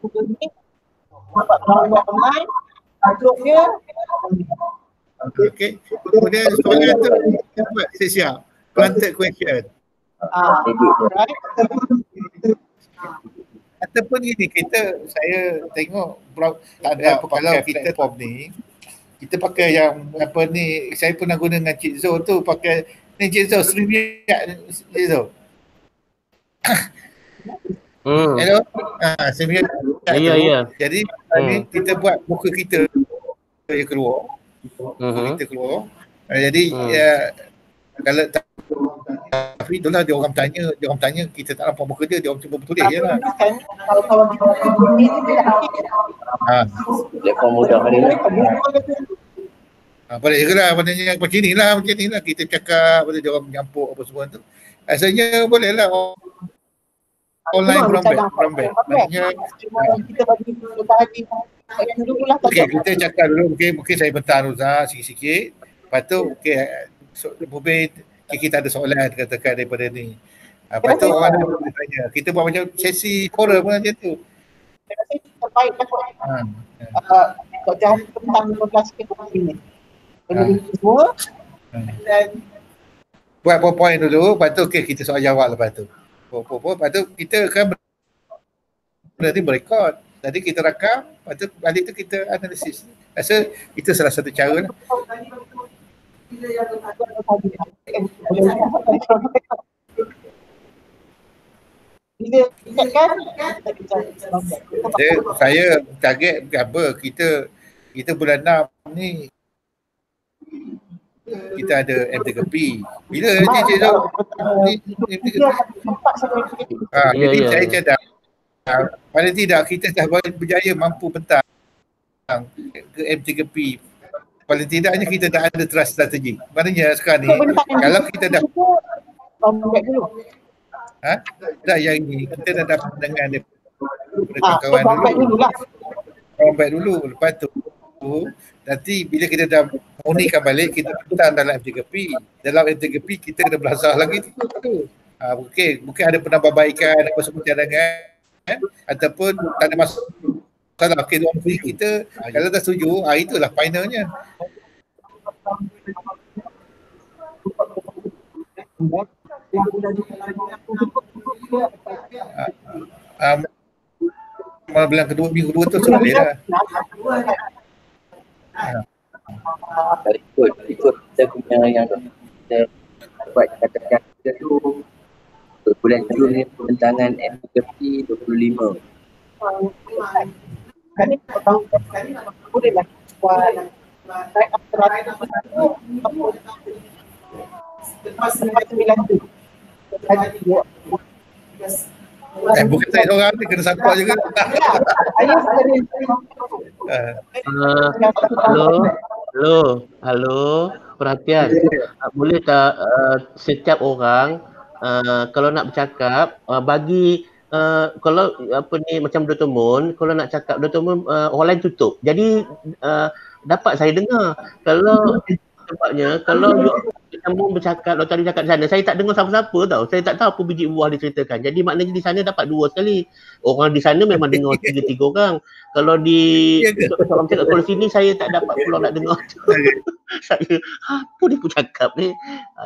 Google Meet, buat brown bag online, tajuk dia. Okay. Kemudian soalan tu kita buat siap. Planted question. Right. Ataupun gini, saya tengok tak ada apa kalau kita form ni, kita pakai yang apa ni, saya pernah guna dengan Cik Zo tu, pakai ni Cik Zo, Cik Zo. Hello? Serius. Ya. Jadi ni kita buat muka kita yang keluar. Kita keluar. Jadi kalau tapi itulah dia orang tanya kita tak nampak muka dia orang cuba bertulis je lah. Kalau kawan ni dia Platform mudah hari ni. Boleh juga lah macam ni lah kita cakap pada dia orang menyampuk apa semua tu. Rasanya boleh lah online from back. Maknanya kita bagi tadi yang dulu lah. okey, kita cakap dulu mungkin saya bentang dulu sikit. Lepas tu kita ada soalan katakan daripada ni. Lepas tu orang boleh tanya. Kita buat macam sesi forum macam tu. Saya rasa terbaik lah kot. Jangan tentang 15 minit. Benda semua. Dan buat PowerPoint dulu, lepas tu kita soal jawab lepas tu. Lepas tu kita kan berarti berekod. Tadi kita rakam, lepas tu balik tu kita analisis. Rasa itu salah satu cara lah. Saya target apa, kita bulan 6 ni kita ada M3P. Bila Cik Zau ni M3P? Jadi saya cadang paling tidak kita dah berjaya mampu bentang ke M3P. Paling tidaknya kita dah ada trust strategi. Maknanya sekarang ni kalau kita dah dah yang ni kita dah dapat dengan kawan-kawan dulu. Kawan dulu. Lepas tu nanti bila kita dah murnikan balik, kita bentang dalam M3P. Dalam M3P kita kena belasah lagi tu. Mungkin ada penambahbaikan apa semua cadangan ataupun tak ada masalah. Okey, diorang beri kita, kalau dah setuju, itulah finalnya. Bulan kedua, minggu kedua tu boleh dah. Ikut kita punya yang kita buat katakan kita tu bulan Jun ni pembentangan MPP 25. Kami bolehlah buat lepas 9 tu. Bukan saya seorang ni, kena support juga. Halo, perhatian. Boleh tak setiap orang kalau nak bercakap bagi kalau apa ni macam Dr. Mun, kalau nak cakap Dr. Mun orang lain tutup. Jadi dapat saya dengar. Kalau sebabnya kalau Dr. Mun bercakap, Dr. Ali cakap di sana, saya tak dengar siapa-siapa tau. Saya tak tahu apa biji buah diceritakan. Jadi maknanya di sana dapat 2 sekali. Orang di sana memang dengar 3 orang. Kalau di orang cakap kalau sini saya tak dapat peluang nak dengar. Saya apa dia pun cakap ni.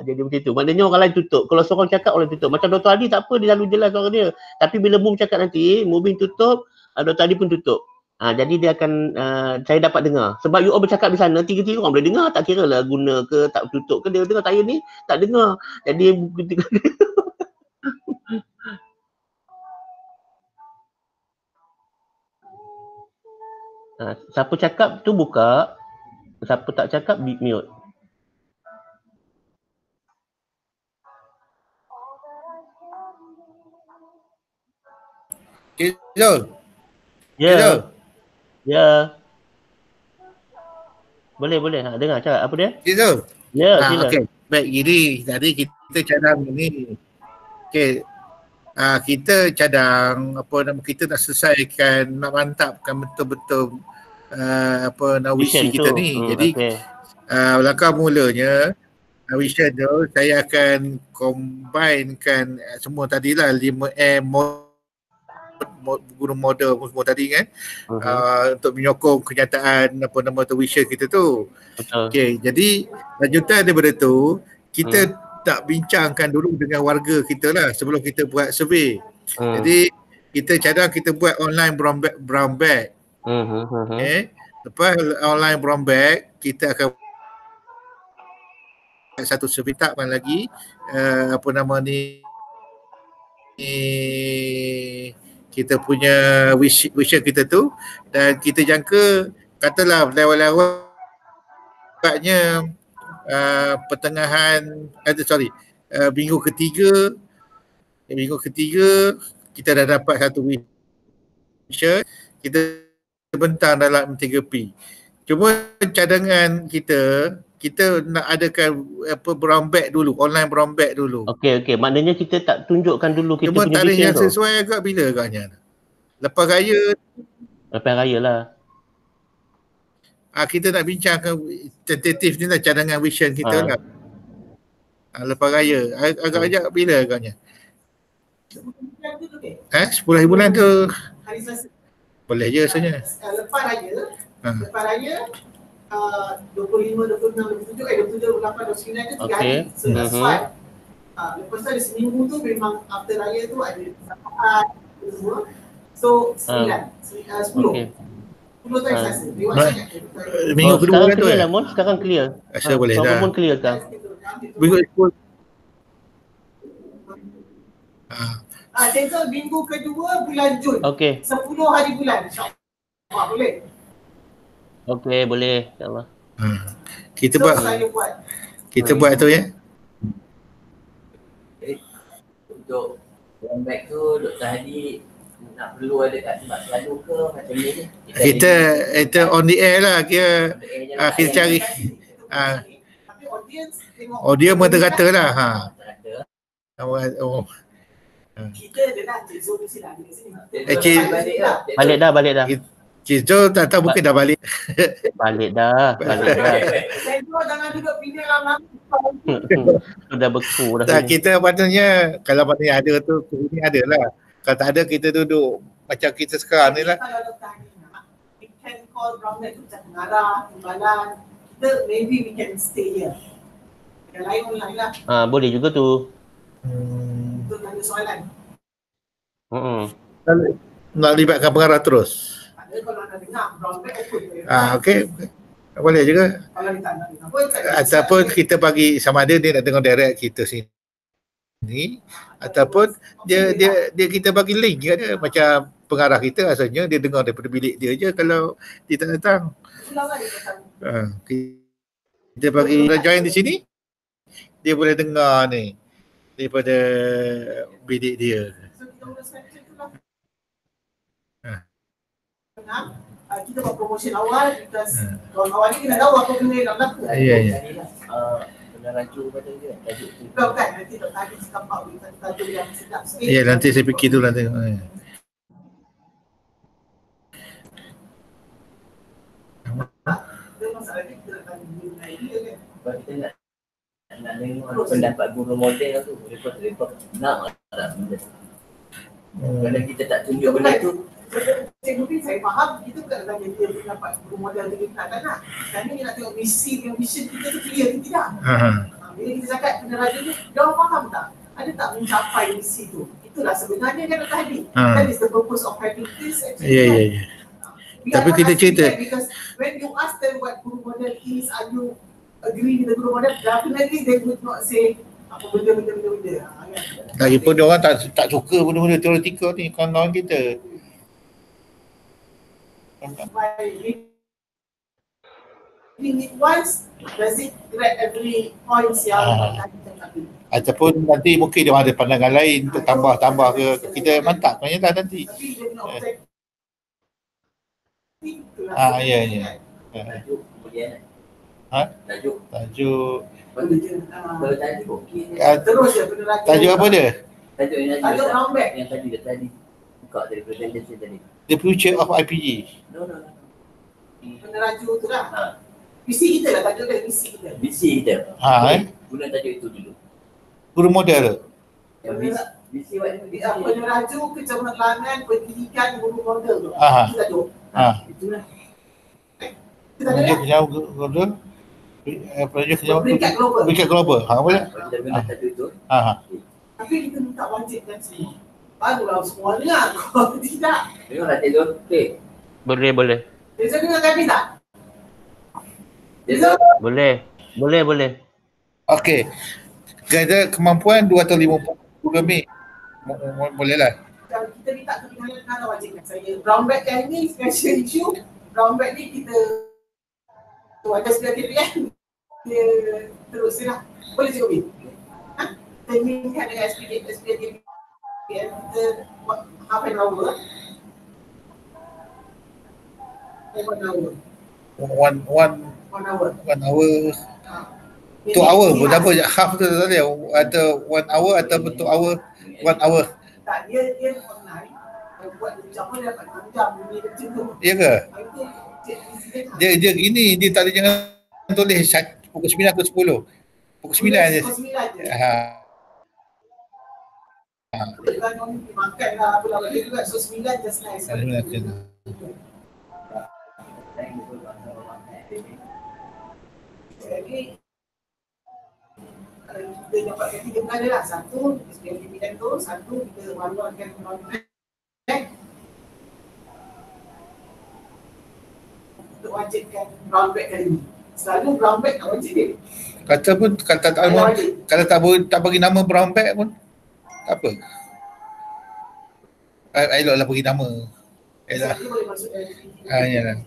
Jadi macam tu. Maknanya orang lain tutup. Kalau seorang cakap orang tutup. Macam Dr. Ali tak apa, dia selalu jelas suara dia. Tapi bila Mubin cakap nanti, Mubin tutup, Dr. Ali pun tutup. Jadi dia akan saya dapat dengar. Sebab you all bercakap di sana, 3 orang boleh dengar. Tak kira lah guna ke tak tutup ke, dia dengar. Saya ni tak dengar. Jadi siapa cakap tu buka, siapa tak cakap mute. Hello. Ya. Ya. Boleh. Dengar cakap apa dia? Hello. Ya, sila. Okey. Baik, gini tadi kita cadang ni. Okey. Kita cadang kita nak selesaikan, nak mantapkan betul-betul vision kita ni. Jadi langkah mulanya vision tu saya akan combinekan semua tadilah 5M guru model semua tadi kan, untuk menyokong kenyataan vision kita tu. Okey, jadi lanjutan daripada tu kita tak bincangkan dulu dengan warga kita lah sebelum kita buat survey. Jadi kita cadang kita buat online brown bag. Okay. Lepas online brown bag kita akan satu survey takkan lagi kita punya vision kita tu, dan kita jangka katalah lewat-lewatnya pertengahan minggu ketiga kita dah dapat satu vision, kita bentang dalam 3P. Cuma cadangan kita nak adakan brown bag dulu, online brown bag dulu. Okey, maknanya kita tak tunjukkan dulu kita cuma punya tarikh vision yang sesuai agak bila agaknya? Lepas raya lah. Kita nak bincangkan tentatif ni lah, cadangan vision kita lah. Lepas raya. Agak bila agaknya? 10 hari bulan tu. Hari Selasa. Boleh je rasanya. Lepas raya. 25, 26, 27, 27, 28, 29 tu 3 hari. So that's why. Lepas tu ada seminggu tu memang after raya tu ada sampahan semua. So 10. 10 tu hari Selasa. Minggu kedua tu clear lah Mon, sekarang clear. Rasa boleh dah. Mon clear kan? Minggu Cancel minggu kedua bulan Jun. Okey. 10 hari bulan. InsyaAllah boleh. Okey, boleh. InsyaAllah. Kita buat. Kita buat tu ya. Untuk brown bag tu Dr. Hadi nak perlu ada kat tempat selalu ke macam ni? Kita on the air lah kita cari. Audience merata-rata lah. Kita dah Cik Zul mesti dah ada kat sini. Balik dah. Cik Zul tak tahu mungkin dah balik. Balik dah. Saya jangan duduk pindah lama-lama. Sudah beku dah Tak, ni. kita patutnya kalau mana yang ada tu ini ada lah. Kalau tak ada kita duduk macam kita sekarang ni lah. Kalau Dr. Hani nak, we can call brown bag tu macam pengarah, timbalan. Kita maybe we can stay here. Yang lain online lah. Boleh juga tu. Untuk tanya soalan. Nak libatkan pengarah terus. Ada kalau nak dengar brown bag open je. Okey. Boleh juga. Kalau dia tak nak dengar pun tak ada. Ataupun kita bagi sama ada dia nak tengok direct kita sini ataupun dia kita bagi link je ada macam pengarah kita asalnya dia dengar daripada bilik dia je kalau dia tak datang. Pulang lah dia pasal. Kita bagi join di sini dia boleh dengar ni daripada bilik dia. So kita uruskan macam tu lah. Kita buat promotion awal because kawan-kawan ni kena tahu apa benda yang nak berlaku. Ya. Penaraju pada dia tajuk tu. Bukan nanti Dr. Adi cakap about tajuk yang sedap sikit. Ya, nanti saya fikir tu nanti. Dia masalah ni kita nak tanya mengenai dia kan. Sebab kita nak dengar pendapat guru model tu. Report nak tak benda. Kalau kita tak tunjuk benda tu, Cikgu Bin saya faham kita bukan nak tanya dia pendapat guru model dia tak nak. Sekarang ni nak tengok misi yang vision kita tu clear ke tidak. Bila kita cakap peneraju ni, dia orang faham tak? Ada tak mencapai misi tu? Itulah sebenarnya kan Dr. Hadi. That is the purpose of having this actually. Ya. Tapi kita cerita. Because when you ask them what guru model is, are you agree with the guru model? Definitely they would not say apa benda. Lagipun dia orang tak suka benda-benda teoretikal ni kawan-kawan kita. Reading it once, does it grab every points yang kita cakap? Ataupun nanti mungkin dia ada pandangan lain untuk tambah-tambah ke kita mantap kan lah nanti. Tapi dia kena objektif. Ya. tajuk kemudian. Tajuk Kalau tadi okey. Terus je peneraju. tajuk apa dia? Tajuk yang Tajuk round back. yang tadi buka dari presentation tadi. The Future of IPG. No. Peneraju tu lah. Visi kita lah, tajuk dia visi kita. Visi kita. Guna tajuk itu dulu. Guru model. Yang visi Peneraju kecemerlangan pendidikan guru model tu. Itu tajuk. itulah. Kita ada Peringkat global. Boleh. Kita guna tajuk itu. Tapi kita minta wajibkan semua. Barulah semuanya. Kalau tidak. Dengarlah tajuk. Okey. Boleh. Reza dengar kami tak? Boleh. Okey. Kita kemampuan 250 lebih. Boleh lah. Kalau kita minta kepindahan wajibkan saya. Brown bag yang ni special issue. Brown bag ni kita ada sebagai pilihan. Dia terus lah. Boleh Cikgu Bin? Timing kan dengan SPDP kita buat half an hour. 1 hour. 1 hour. 2 hour pun tak apa. Half tu tak ada. Atau 1 hour atau 2 hour. 1 hour. Tak, dia online. Buat jam pun dia dapat 2 jam. Dia macam tu. Ya ke? Itu Dia gini. Dia tak ada jangan tulis pukul 9 ke 10. Pukul 9 je. Pukul 9 je. Kan orang makan lah apa lah juga. So 9 just nice. Jadi kita dapatkan 3 perkara lah. 1, SPM bidang tu. 1, kita malukan penonton. Untuk wajibkan brown bag kali ni. Selalu brown bag tak wajib dia. Kata pun kalau tak bagi nama brown bag pun tak apa. Eloklah bagi nama. Elok. Dia boleh masuk dari Yalah.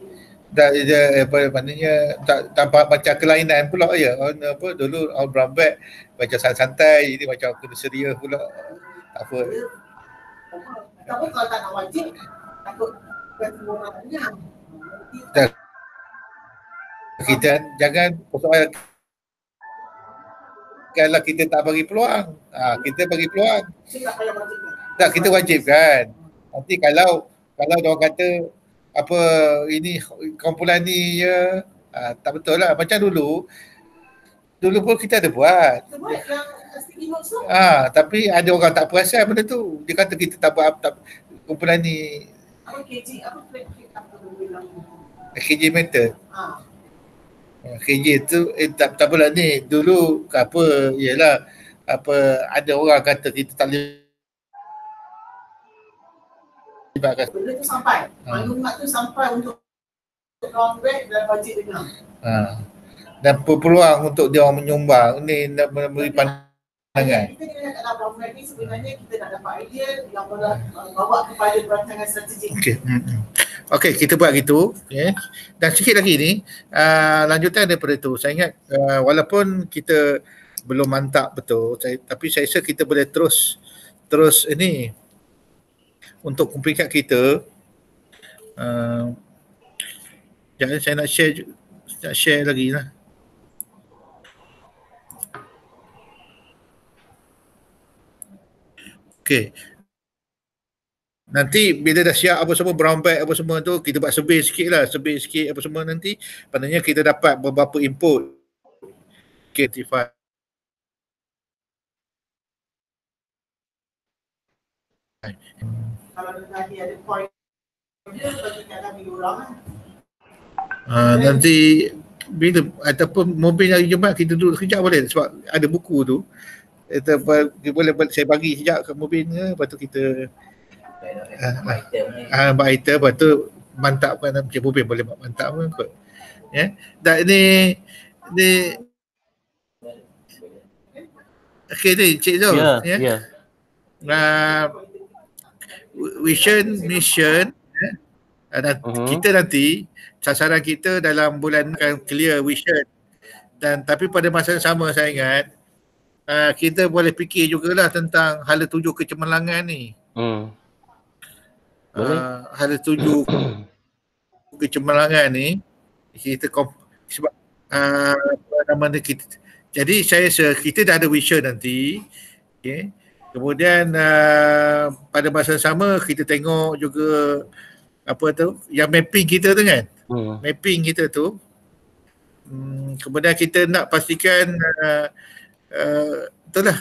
Dia apa maknanya tak tampak macam kelainan pula ya. Apa dulu all brown bag macam santai, ini macam kena serius pula. Tak apa. Tapi kalau tak nak wajib, takut bukan semua orang dengar. Kita jangan persoalan kalau kita tak bagi peluang. Kita bagi peluang. Kita tak payah wajibkan. Tak, kita wajibkan. Nanti kalau dia orang kata apa ini kumpulan ni ya tak betul lah. Macam dulu Dulu pun kita ada buat. Kita buat yang sticky notes tu. Tapi ada orang tak perasan benda tu. Dia kata kita tak buat kumpulan ni. Apa KJ, apa bilang? KJ method. Ah. KJ tu tak apalah ni. Dulu apa ialah ada orang kata kita tak boleh benda tu sampai. Maklumat tu sampai untuk round back dan bajet dengar. Dan peluang untuk dia orang menyumbang ni nak memberi pandangan. Kita kena kat dalam round back ni sebenarnya kita nak dapat idea yang boleh bawa kepada perancangan strategik. Okey, kita buat gitu. Okay. Dan sikit lagi ni, lanjutan daripada tu. Saya ingat walaupun kita belum mantap betul, tapi saya rasa kita boleh terus ini untuk peringkat kita. Jangan saya nak share lagi lah. Okey. Nanti bila dah siap apa semua, brown bag apa semua tu, kita buat survey sikit apa semua nanti. Pandanya kita dapat beberapa input. Okay, Kalau nanti ada point dia bagi kat kami orang nanti bila ataupun mobil hari Jumaat kita duduk sekejap boleh sebab ada buku tu. Kita boleh saya bagi sekejap kat mobil ni, lepas tu kita buat item, lepas tu mantapkan macam mobil boleh buat mantap pun kot. Ya. Dan ni okey ni Cik Zul. Vision, mission, dan kita nanti sasaran kita dalam bulan akan clear vision. Dan tapi pada masa yang sama saya ingat kita boleh fikir jugalah tentang hala tuju kecemerlangan ni. Hala tuju kecemerlangan ni kita sebab apa nama ni kita. Jadi saya rasa kita dah ada vision nanti. Okey. Kemudian pada masa yang sama kita tengok juga apa tu yang mapping kita tu kan. Mapping kita tu. Kemudian kita nak pastikan itulah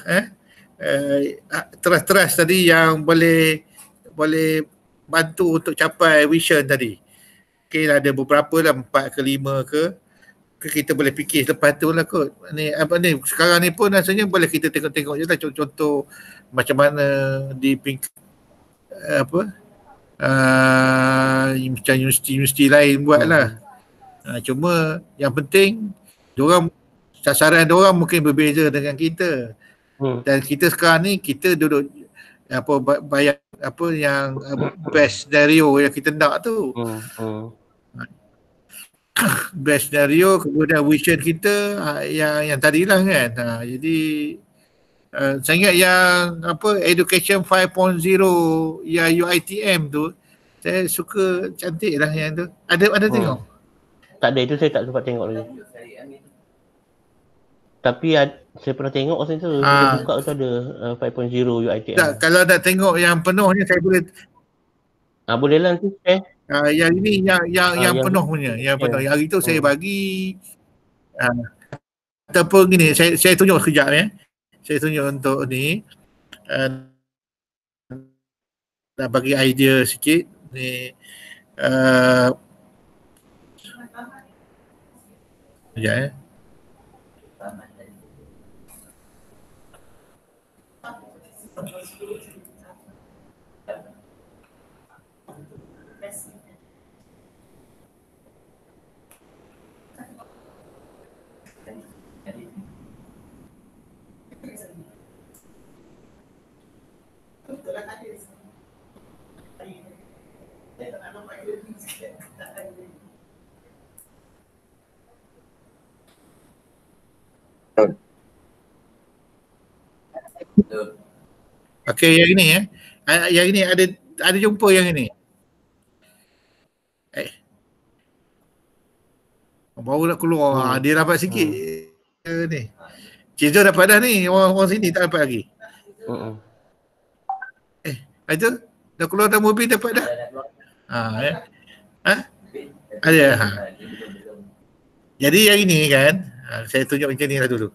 teras-teras tadi yang boleh bantu untuk capai vision tadi. Okay, ada beberapa lah, 4 ke 5 ke kita boleh fikir lepas tu lah kot. Ni apa ni sekarang ni pun rasanya boleh kita tengok-tengok je lah contoh macam mana di macam universiti lain buat lah. Cuma yang penting diorang sasaran diorang mungkin berbeza dengan kita. Dan kita sekarang ni kita duduk bayar yang best scenario yang kita nak tu. Best scenario, kemudian vision kita yang tadilah kan. Jadi saya ingat yang education 5.0 yang UiTM tu saya suka, cantik lah yang tu. Ada tengok? Tak ada, itu saya tak sempat tengok lagi. Tapi saya pernah tengok masa tu, saya buka tu ada 5.0 UiTM. Tak, kalau nak tengok yang penuhnya saya boleh boleh lah nanti share. Yang ini yang penuh punya, yang penuh. Yang hari tu saya bagi ataupun gini, saya tunjuk sekejap ya. Saya tunjuk untuk ni nak bagi idea sikit ni. Sekejap ya. Okey, yang ini ya. Yang ini ada jumpa yang ini. Baru nak keluar. Dia dapat sikit ni. Cik Zul dapat dah ni. Orang sini tak dapat lagi. Itu dah keluar dalam mobil dapat dah. Ya. Ada. Jadi yang ini kan. Saya tunjuk macam ni lah dulu.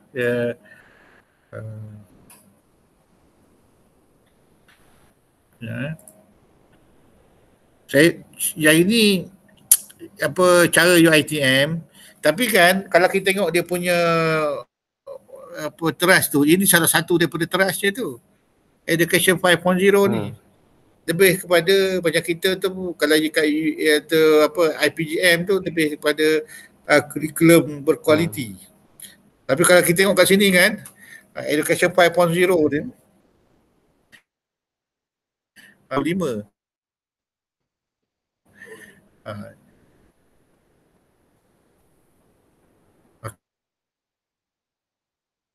Saya yang ini apa cara UiTM, tapi kan kalau kita tengok dia punya apa teras tu, ini salah satu daripada terasnya tu. Education 5.0 ni. Lebih kepada macam kita tu kalau kat apa IPGM tu lebih kepada kurikulum berkualiti. Tapi kalau kita tengok kat sini kan Education 5.0 dia 5.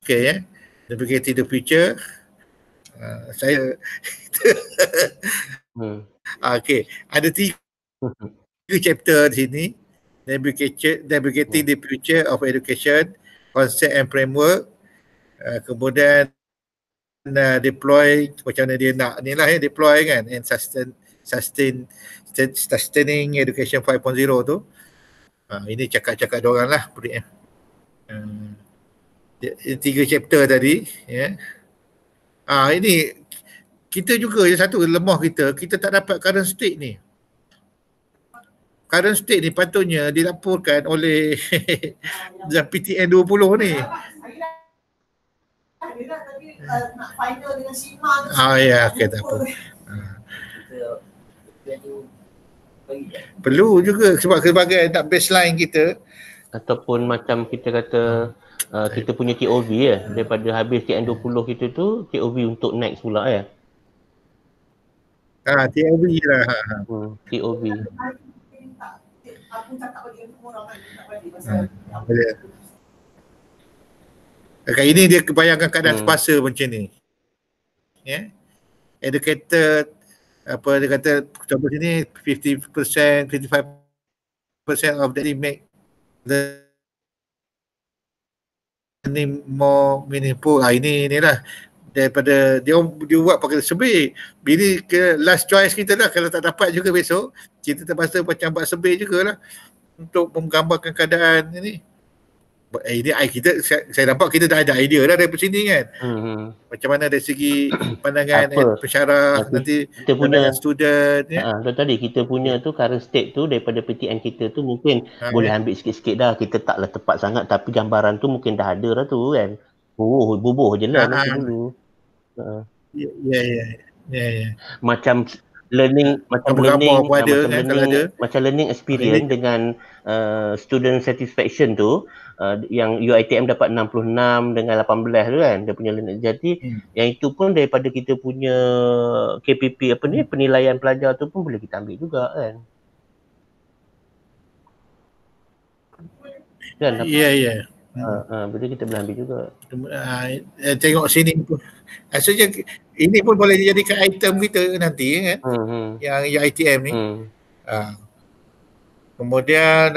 Okay, Navigating the Future. Saya okay, ada 3 chapter di sini. Navigating the Future of Education, Concept and Framework. Kemudian deploy, macam mana dia nak ni lah deploy kan, and sustaining Education 5.0 tu. Ini cakap-cakap diorang lah. 3 chapter tadi, ya. Ini kita juga satu lemah kita tak dapat current state ni. Current state ni patutnya dilaporkan oleh PTN 20 ni. Nak final dengan SIMA tu. Ya, okay, tak apa. Perlu juga sebab sebagai nak baseline kita. Ataupun macam kita kata kita punya TOV daripada habis TN20 kita tu TOV untuk next pula TOV lah. TOV. Aku cakap bagi orang lain tak balik pasal ini dia kebayangkan keadaan sepasa macam ni. Educated apa dia kata contoh sini 50%, 55% of that make the learning more meaningful. Inilah daripada dia buat pakai survey. Ini ke last choice kita lah. Kalau tak dapat juga besok, kita terpaksa macam buat survey jugalah untuk menggambarkan keadaan ini. Ini kita saya nampak kita dah ada idea dah dari sini kan. Macam mana dari segi pandangan pensyarah nanti kita punya student tadi kita punya tu current state tu daripada PTN kita tu mungkin boleh ambil sikit-sikit dah. Kita taklah tepat sangat tapi gambaran tu mungkin dah ada dah tu kan. Bubuh je lah macam dulu. Ya. Macam learning macam learning experience dengan student satisfaction tu yang UiTM dapat 66 dengan 18 tu kan dia punya learning. Jadi yang itu pun daripada kita punya KPP penilaian pelajar tu pun boleh kita ambil juga kan. Ya. Boleh kita boleh ambil juga. Tengok sini pun. Asalnya ini pun boleh dijadikan item kita nanti kan. Yang UiTM ni. Kemudian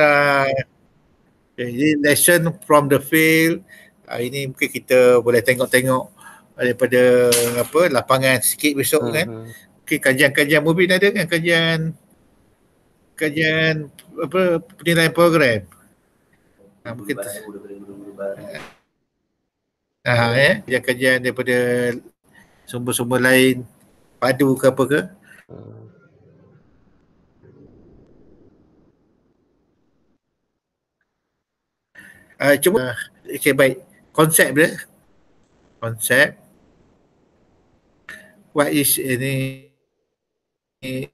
lesson from the field. Ini mungkin kita boleh tengok-tengok daripada lapangan sikit besok kan. Okay, kajian-kajian mungkin ada kan, kajian penilaian program. Mungkin kajian daripada sumber-sumber lain padu ke apa ke. Cuma okay, baik. Konsep what is ini 5.0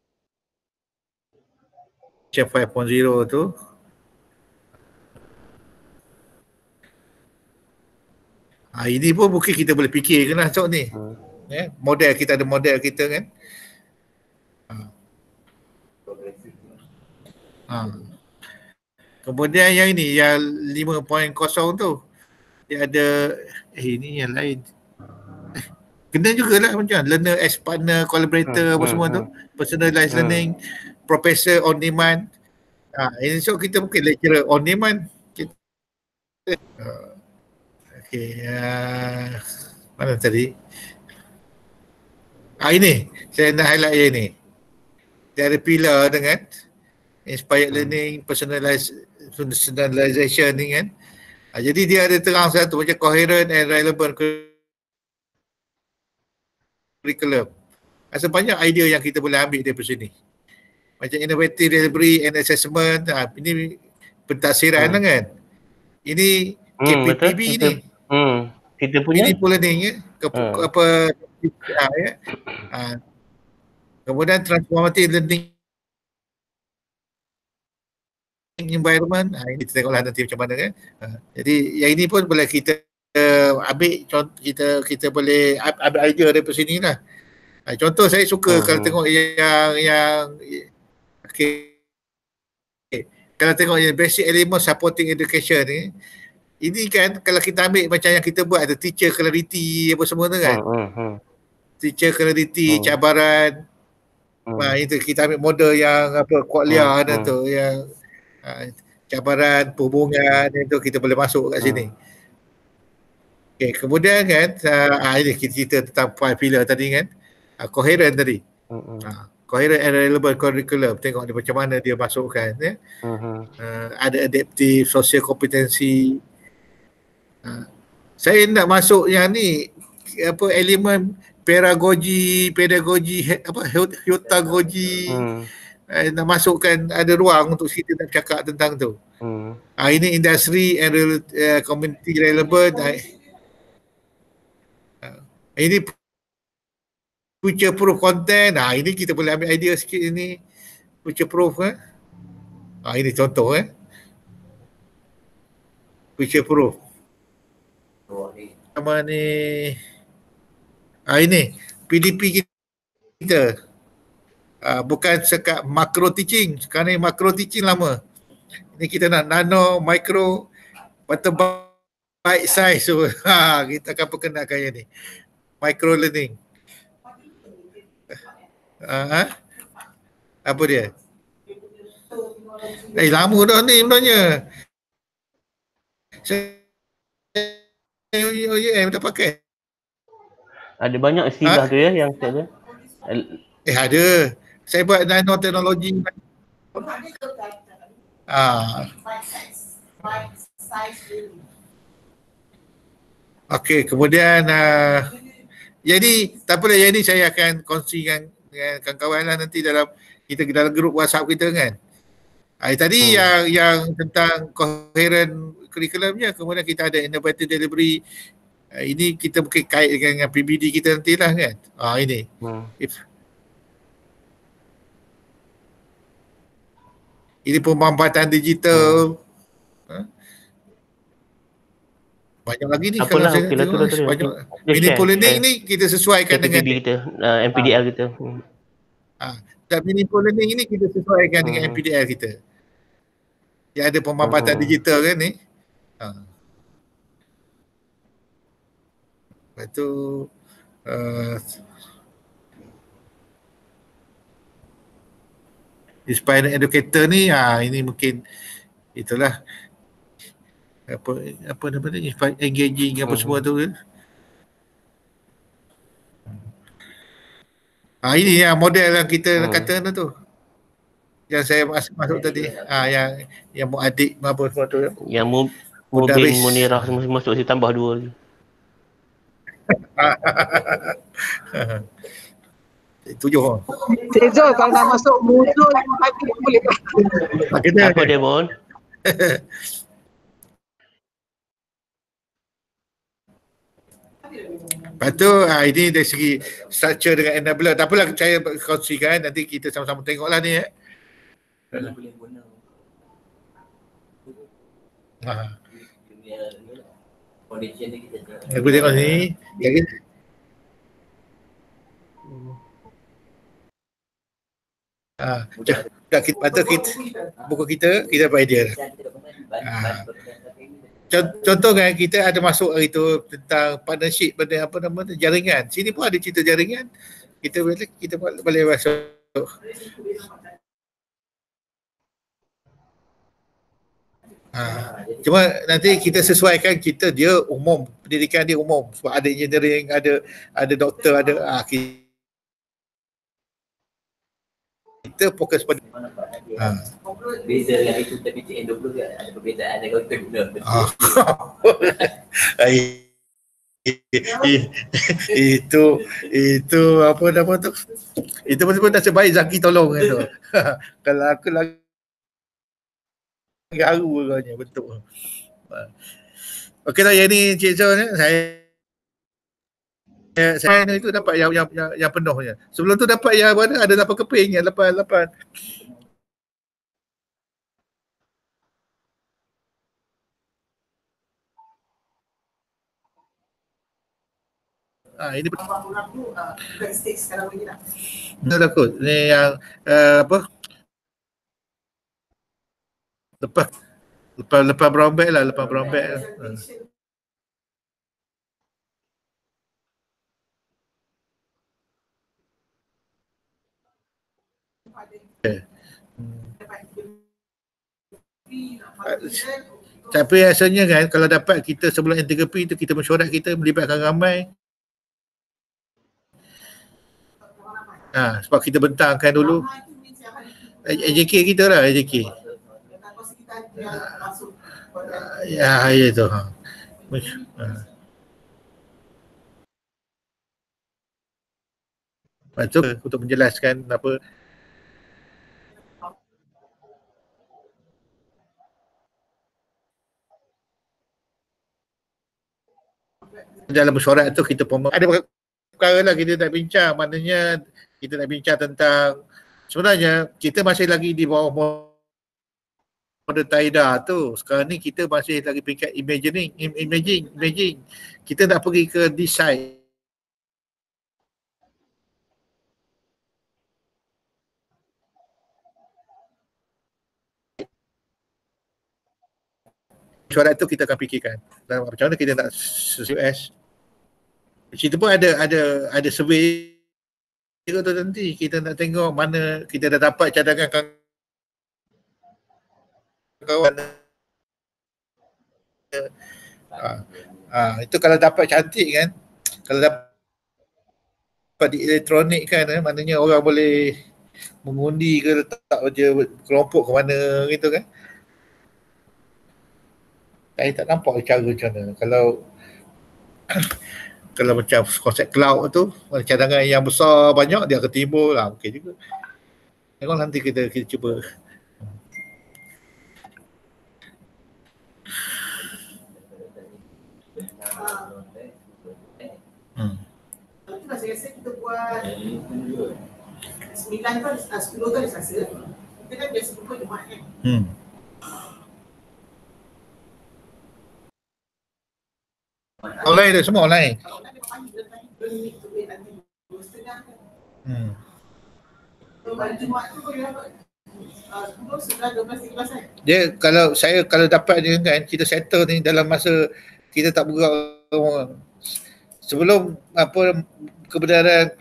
tu. Ini pun mungkin kita boleh fikir kan Cok ni. Model kita ada model kita kan. Kemudian yang ini yang 5.0 tu dia ada ini yang lain. Kena jugalah macam learner as partner, collaborator apa semua tu, personalized learning, professor on demand. Ini so kita mungkin lecturer on demand. Okay, mana tadi? Ini saya nak highlight yang ni. Dia ada pillar dengan inspired learning, personalization ni kan. Jadi dia ada terang satu macam coherent and relevant curriculum. Rasa banyak idea yang kita boleh ambil daripada sini. Macam innovative delivery and assessment, ini pentafsiran lah kan. Ini KPPB betul. ni. Kita punya Meaningful learning ya. Ya. Kemudian transformative learning environment, ini kita tengoklah nanti macam mana kan. Jadi yang ini pun boleh kita ambil contoh, kita boleh ambil idea daripada sini lah. Contoh saya suka kalau tengok yang okay. Kalau tengok yang basic element supporting education ni, ini kan kalau kita ambil macam yang kita buat ada teacher clarity apa semua tu kan. Teacher clarity, cabaran. Itu kita ambil model yang apa Qualia tu yang cabaran, perhubungan itu kita boleh masuk kat sini. Okay, kemudian kan ini kita cerita tentang 5 pillar tadi kan. Coherent tadi. Coherent and relevant curriculum. Tengok dia macam mana dia masukkan ya. Ada adaptive, social competency. Saya nak masuk yang ni apa elemen pedagogi, heutagogi. Nak masukkan ada ruang untuk kita nak cakap tentang tu. Ini industry and community relevant. Ini future proof content. Ini kita boleh ambil idea sikit ini. Future proof ini contoh future proof. Sama ni. Ini PDP kita. Bukan sekat macro teaching. Sekarang ni macro teaching lama. Ini kita nak nano, micro, bite size. So, kita akan perkenalkan yang ni. Micro learning. Apa dia? Lama dah ni sebenarnya. Saya dah pakai. Ada banyak istilah tu ya yang saya ada. Saya buat nanoteknologi. Okey, kemudian jadi tak apalah, yang ni saya akan kongsikan dengan kawan-kawan lah nanti dalam grup WhatsApp kita kan. Tadi yang tentang coherent curriculumnya, kemudian kita ada innovative delivery. Ini kita mungkin kait dengan PBD kita nantilah kan. Ini. Ini pemanfaatan digital. Banyak lagi ni. Kalau saya banyak. Meaningful learning ni kita sesuaikan dengan kita, MPDL kita. Dan meaningful learning ini kita sesuaikan dengan MPDL kita. Yang ada pemanfaatan digital kan ni. Lepas tu inspiring educator ni ini mungkin itulah apa nama ni, engaging apa semua tu kan. Ini yang model yang kita kata tu. Yang saya masuk tadi. Yang muadik apa semua tu. Yang Mubin, Munirah semua masuk, saya tambah 2 lagi. Tujuh. Zul, kalau nak masuk musuh boleh. Apa dia Bon? Lepas tu ini dari segi structure dengan enabler. Tak apalah, saya kongsikan, nanti kita sama-sama tengoklah ni boleh guna. Foundation ni kita tengok. Aku tengok sini. Kita buku kita dapat idea dah. Contoh kan kita ada masuk hari tu tentang partnership pada apa nama tu, jaringan. Sini pun ada cerita jaringan. Kita boleh masuk. Cuma nanti kita sesuaikan, dia umum, pendidikan dia umum sebab ada engineering, ada doktor, ada kita kita fokus pada Beza dengan itu tapi N20 kan ada perbezaan dengan kita guna. Itu apa nama tu? Itu pun nasib baik Zaki tolong kan tu. Kalau aku lagi garu agaknya betul. Okey lah, yang ni Cik Zon, saya itu dapat yang penuhnya. Sebelum tu dapat yang mana ada 8 keping, yang 8. Ini orang tu backstage sekarang lagi dah. betul lah kot. Ni yang apa? Lepas brown bag lah, lepas brown bag. Tapi rasanya kan kalau dapat kita sebelum N3P tu kita mesyuarat, kita melibatkan ramai. Sebab kita bentangkan dulu AJK kita lah, AJK. Ya itu. Lepas tu untuk menjelaskan apa dalam mesyuarat tu kita ada perkara lah kita nak bincang. Maknanya kita nak bincang tentang sebenarnya kita masih lagi di bawah model TAIDA tu. Sekarang ni kita masih lagi peringkat imaging. Kita nak pergi ke design. Mesyuarat tu kita akan fikirkan macam mana kita nak US. Situ pun ada survey tu nanti kita nak tengok mana kita dah dapat cadangan kawan. Itu kalau dapat cantik kan, kalau dapat di elektronik kan, maknanya orang boleh mengundi ke letak je kelompok ke mana gitu kan. Saya tak nampak cara macam mana. Kalau macam konsep cloud tu, cadangan yang besar banyak dia akan timbul lah, okey juga. Tengok nanti kita cuba. Nanti saya rasa kita buat 9 tu, 10 tu ada Selasa. Kita kan biasa jumpa Jumaat kan. Online dah, semua online. Dia kalau dapat dia kan, kita settle ni dalam masa kita tak bergerak. Sebelum apa kebenaran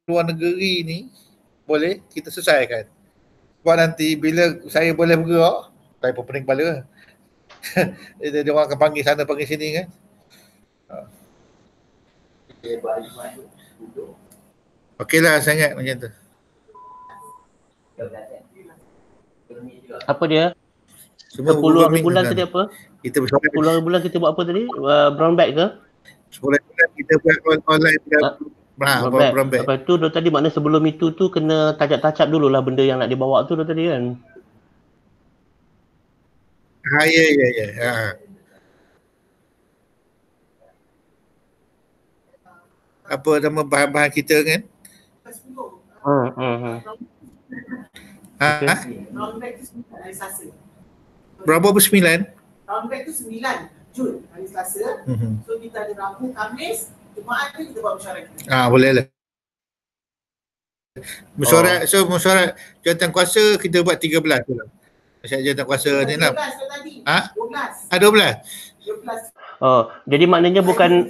luar negeri ni boleh kita selesaikan. Sebab nanti bila saya boleh bergerak, saya pun pening kepala. Dia orang akan panggil sana panggil sini kan. Okeylah sangat macam tu. Apa dia? Semua 10 hari bulan tadi apa? Kita bersama 10 hari bulan kita buat apa tadi? Brown bag ke? 10 hari bulan kita buat online brown bag. Lepas tu tadi makna sebelum itu tu kena tacap-tacap dululah benda yang nak dibawa tu tadi kan. Ya. Apa nama bahan-bahan kita kan? Brown bag tu 9 hari Selasa. Berapa 9? Brown bag tu 9 Jun hari Selasa. So kita ada Rabu, Khamis, Jumaat tu kita buat mesyuarat kita. Boleh lah. Mesyuarat jawatan kuasa kita buat 13 tu lah. Masyarakat jawatan kuasa ni lah. 12 tadi. 12. Jadi maknanya bukan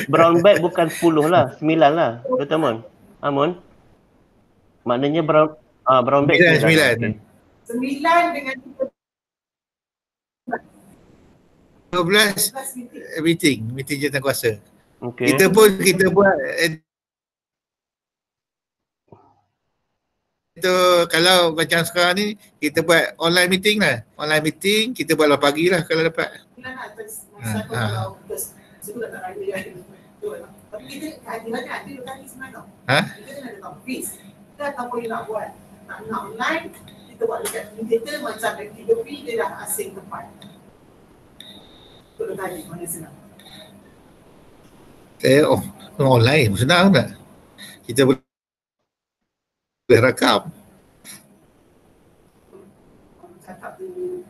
brown bag bukan 10 lah, 9 lah. Dr. Amun. Maknanya brown bag 9. 9 dengan 12 meeting jawatan kuasa. Okay. Kita buat tu kalau macam sekarang ni kita buat online meeting lah. Online meeting kita buat lepas pagi lah kalau dapat. Masa tu kalau sebut tak raya kan. Tapi kita kehadiran ada tadi sebenarnya. Kita kena ada office. Kita tak boleh nak buat. Nak online, kita buat dekat computer macam aktiviti dia dah asing tempat. Betul tadi, mana senang. Online senang tak? Kita boleh rakam. Cakap tu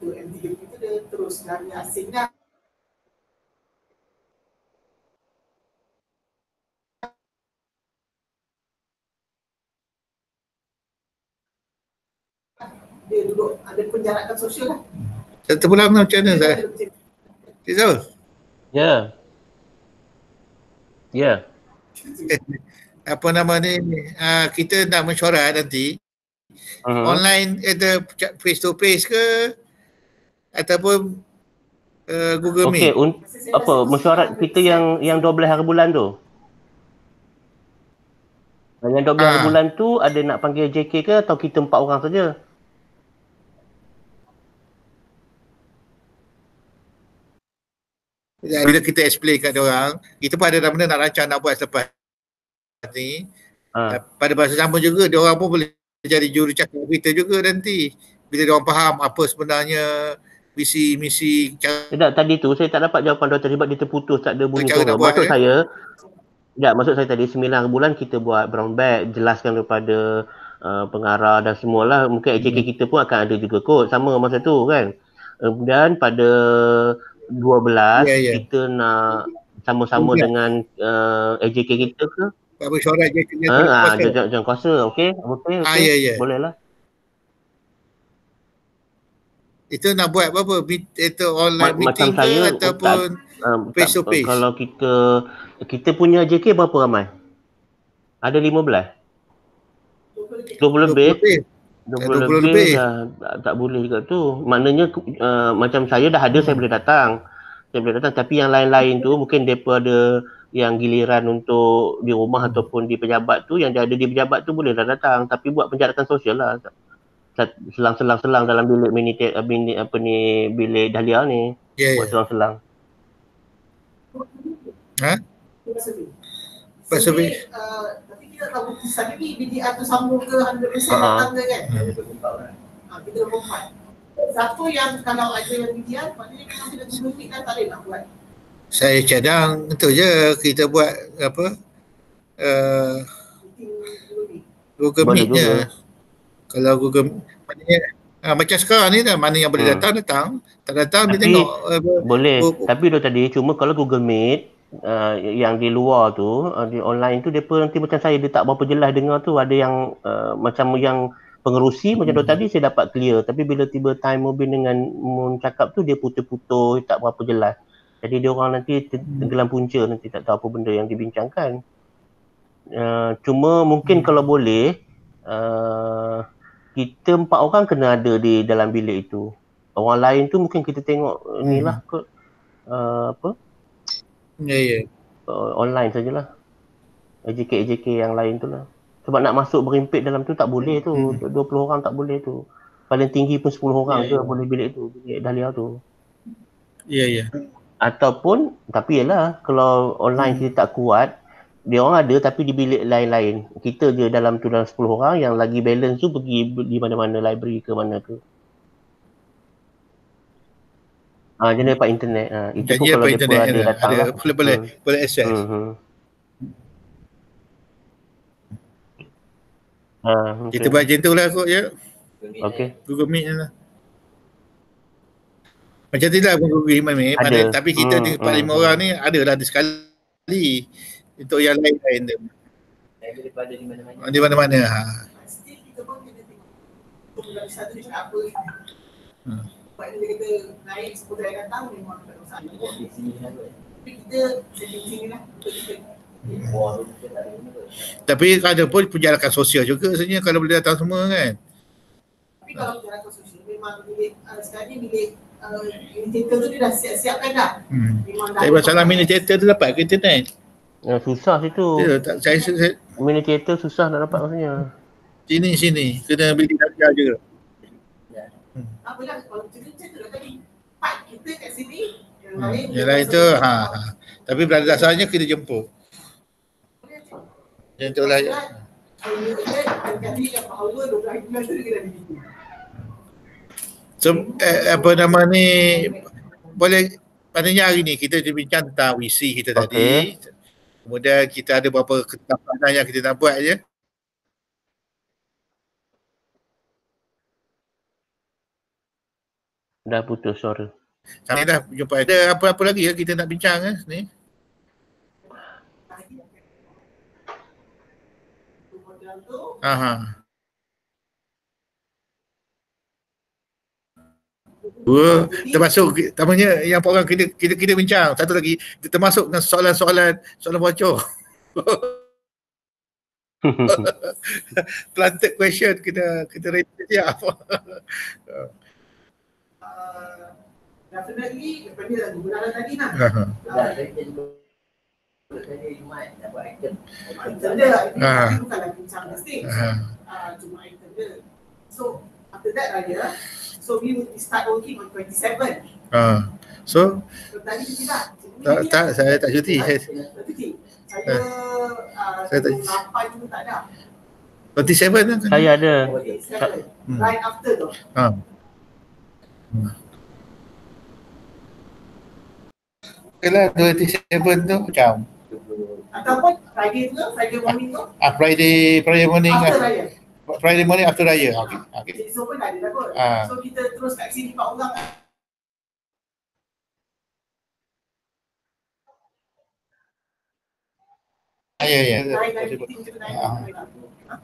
MTV kita dia terus dari asing dah. Dia duduk ada penjarakan sosial lah. Terpulang macam mana saya? Rizal? Ya. Apa nama ni? Kita nak mesyuarat nanti. Online ada face to face ke? Ataupun Google Meet? Apa mesyuarat kita yang 12 hari bulan tu? Yang 12 hari bulan tu ada nak panggil JK ke atau kita 4 orang saja? Bila kita explain kat diorang, kita pun ada benda nak rancang nak buat selepas ni. Pada masa sama juga, diorang pun boleh jadi jurucakap kita juga nanti. Bila diorang faham apa sebenarnya misi tidak, tadi tu saya tak dapat jawapan doktor sebab dia terputus, tak ada bunyi suara. Maksud saya tadi 9 hari bulan kita buat brown bag, jelaskan kepada pengarah dan semualah. Mungkin AJK kita pun akan ada juga kot sama masa tu kan. Kemudian pada 12 kita nak sama-sama dengan AJK kita ke? Mesyuarat je jangan kuasa. Okey. Boleh lah. Itu nak buat apa? Itu online meeting ke ataupun face to face? Kalau kita punya JK berapa ramai? Ada 15? 20 lebih? 20 lebih tak boleh juga tu. Maknanya macam saya dah ada, saya boleh datang. Tapi yang lain-lain tu mungkin mereka ada yang giliran untuk di rumah ataupun di pejabat tu, yang dia ada di pejabat tu boleh dah datang. Tapi buat penjarakan sosial lah. Selang-selang dalam bilik bilik Dahlia ni. Buat selang-selang. Pasal kita tahu keputusan ni BDR tu sambung ke 100% datang ke kan? Kita dapat. Satu yang kalau ada yang BDR, maknanya memang kita Google Meet kan tak boleh nak buat. Saya cadang itu je kita buat apa? Google Meet je. Kalau Google maknanya macam sekarang ni dah, mana yang boleh datang, tak datang dia tengok. Boleh. Tapi tadi cuma kalau Google Meet yang di luar tu, di online tu depa nanti macam saya, dia tak berapa jelas dengar tu. Ada yang macam yang pengerusi macam tadi saya dapat clear, tapi bila tiba time mobil dengan Mun cakap tu dia putus-putus, tak berapa jelas. Jadi dia orang nanti tenggelam punca, nanti tak tahu apa benda yang dibincangkan. Cuma mungkin kalau boleh kita 4 orang kena ada di dalam bilik itu. Orang lain tu mungkin kita tengok inilah kot apa? Online sajalah. AJK yang lain tu lah. Sebab nak masuk berimpit dalam tu tak boleh tu. 20 orang tak boleh tu. Paling tinggi pun 10 orang je boleh bilik tu. Bilik Dahlia tu. Ataupun, tapi yalah, kalau online kita tak kuat, dia orang ada tapi di bilik lain-lain. Kita je dalam 10 orang, yang lagi balance tu pergi di mana-mana, library ke mana ke. Jadi dapat internet. Itu pun kalau dia ada datang lah. Boleh access. Kita buat macam tu lah kot ya. Google Meet lah. Macam tu lah Google Meet. Tapi kita 4-5 orang ni ada sekali. Untuk yang lain-lain tu. Daripada di mana-mana. Di mana-mana. Still kita pun kena tengok. Dari satu dia cakap apa. Sebab dia kata naik 10 hari datang memang tak usah. Tapi kita sini lah. Tapi ada pun penjarakan sosial juga sebenarnya kalau boleh datang semua kan. Tapi kalau penjarakan sosial memang bilik sekarang ni bilik mini-theater tu dia dah siap-siapkan dah. Tapi masalah mini-theater tu dapat ke internet? Susah situ. Saya mini theater susah nak dapat maksudnya. Sini. Kena beli darjah je. Apa lah, kalau cerita tu lah tadi. Part kita kat sini, Yang lain tu, Tapi pada dasarnya kita jemput. Yang tu lah. So, apa nama ni, boleh, maknanya hari ni kita bincang tentang visi kita tadi. Kemudian kita ada beberapa ketampanan yang kita nak buat je. Dah putus suara. Sampai dah jumpa. Ada apa-apa lagi ya kita nak bincang ni? Termasuk tamanya yang orang kita bincang. Satu lagi termasuk dengan soalan bocor. Planted question kita ready siap. Definitely daripada gunakan tadi lah. Item dia, bukanlah bincang mesti. Cuma item dia. So after that raya, so we will start working on 27. So tadi cuti tak, saya tak cuti. Saya tak cuti. 8 juga tak ada. 27 kan? Saya ada. Right after tu. Kalau 27 tu macam Ataupun Friday tu, Friday morning tu. Friday morning After raya. Friday morning after raya. Okay. So pun dah ada kot. So kita terus kat sini 4 orang. Ya.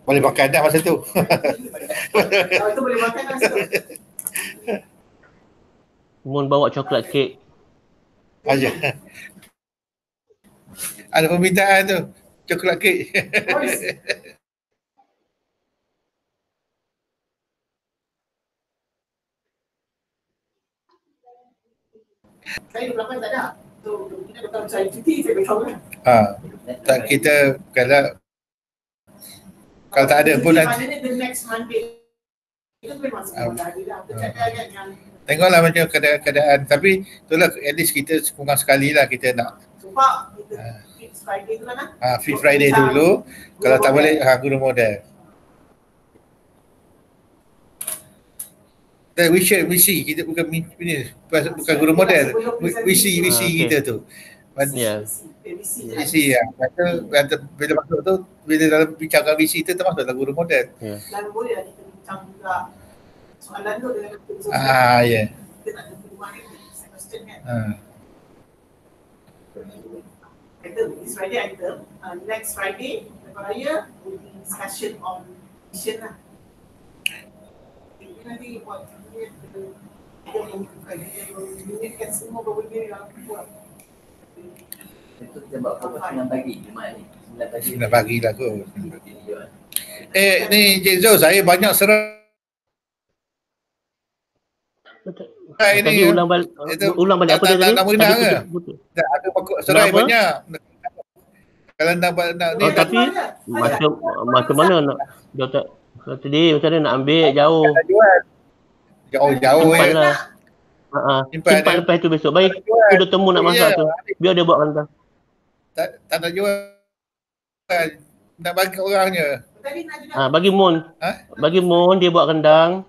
Boleh makan dah masa tu. Itu boleh makan masa tu. Mun bawa coklat kek. Aja. Ada permintaan tu, coklat kek. Saya 28 tak ada. So kita kalau cari cuti saya beritahu kan. Tak, kita kalau tak ada pun nanti. The next Monday. Itu memang semua dah ada lah. Cakap yang tengoklah macam keadaan. Tapi itulah at least kita kurang sekali lah kita nak. Sebab kita Fifth Friday tu kan. Fifth Friday dulu. Kalau tak boleh guru model. Dan visi kita bukan guru model. Visi kita tu. Visi ya. Bila masuk tu, bila dalam bincangkan visi tu termasuklah guru model. Dan boleh lah kita bincang juga soalan tu dengan ya. Kita tak ada perubahan yang question kan. Item, this Friday item. Next Friday, lepas raya, will be discussion on mission lah. Nanti buat unitkan semua berbeza yang buat. Itu kita buat pukul 9 pagi Jumaat ni. 9 pagi lah kot. Ni Cik Zul, saya banyak serang. Tadi ulang balik apa dia tadi? Tak ada pokok serai banyak. Kalau nak ni tapi macam mana nak dia tak tadi macam mana nak ambil jauh. Jauh lah. Simpan lepas tu besok. Baik tu dah temu nak masak tu. Biar dia buat hantar. Tak nak jual. Nak bagi orangnya. Bagi Mon. Bagi Mon dia buat rendang.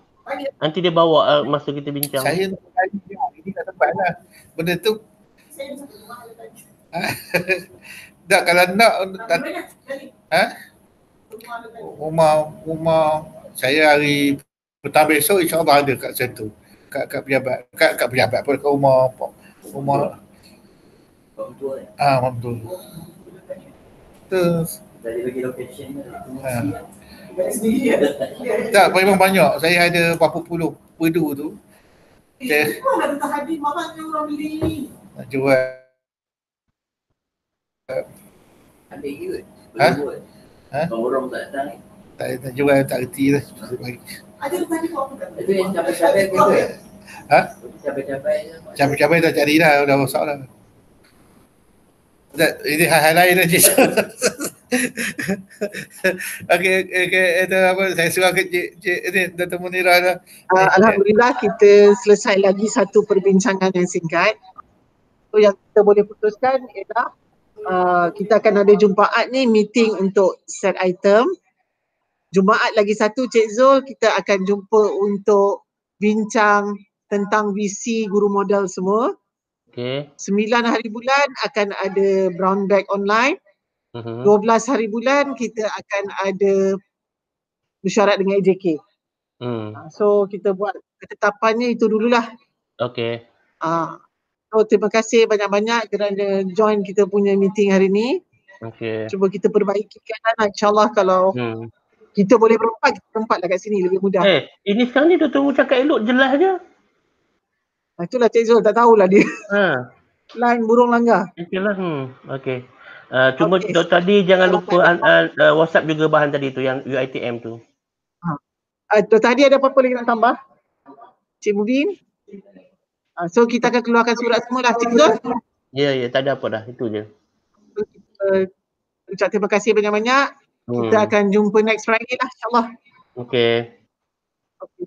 Nanti dia bawa masa kita bincang. Saya nak tanya ini tak tempat lah. Benda tu. Tak kalau nak. Rumah saya hari petang besok insyaAllah ada kat situ. Kat pejabat. Kat pejabat pun kat rumah. Mampu. Tu. Tadi bagi location Tak, memang banyak. Saya ada berapa puluh pedu tu. Mana ada hadir makan yang orang beli. Nak jual. ambil je kot. Orang tak datang ni. Tak jual, tak reti lah. Ada tadi kau apa kan? Itu yang cabai-cabai ke apa? Cabai-cabai. Cabai-cabai dah cari dah masak lah. Ini hal-hal lain lah Cik. Okey, itu apa, saya serah ke Cik ni, Dr. Munirah dah. Alhamdulillah kita selesai lagi satu perbincangan yang singkat. So yang kita boleh putuskan ialah kita akan ada Jumaat ni meeting untuk set item. Jumaat lagi satu Cik Zul, kita akan jumpa untuk bincang tentang visi guru modal semua. Okey. 9 hari bulan akan ada brown bag online. 12 hari bulan kita akan ada mesyuarat dengan AJK. So kita buat ketetapannya itu dululah. Okey. So terima kasih banyak-banyak kerana join kita punya meeting hari ni. Okey. Cuba kita perbaikikan lah, insyaAllah kalau kita boleh berempat, kita berempat lah kat sini lebih mudah. Ini sekarang ni Dr. Wu cakap elok jelas je. Itulah Cik Zul, tak tahulah dia. Line burung langgar. Itulah. Okey. Cuma tadi jangan lupa WhatsApp juga bahan tadi tu yang UiTM tu. Tadi ada apa-apa lagi nak tambah? Cik Mubin? So kita akan keluarkan surat semua dah Cik Zul? Ya, tak ada apa dah. Itu je. Ucap terima kasih banyak-banyak. Kita akan jumpa next Friday lah insyaAllah. Okey.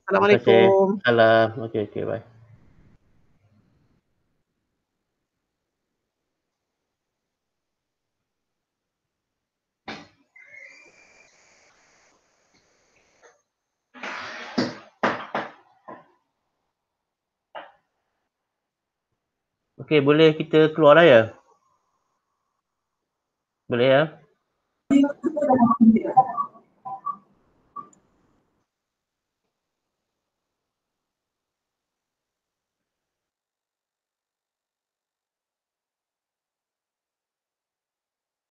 Assalamualaikum. Salam. Okey, bye. Okey, boleh kita keluar lah ya? Boleh ya?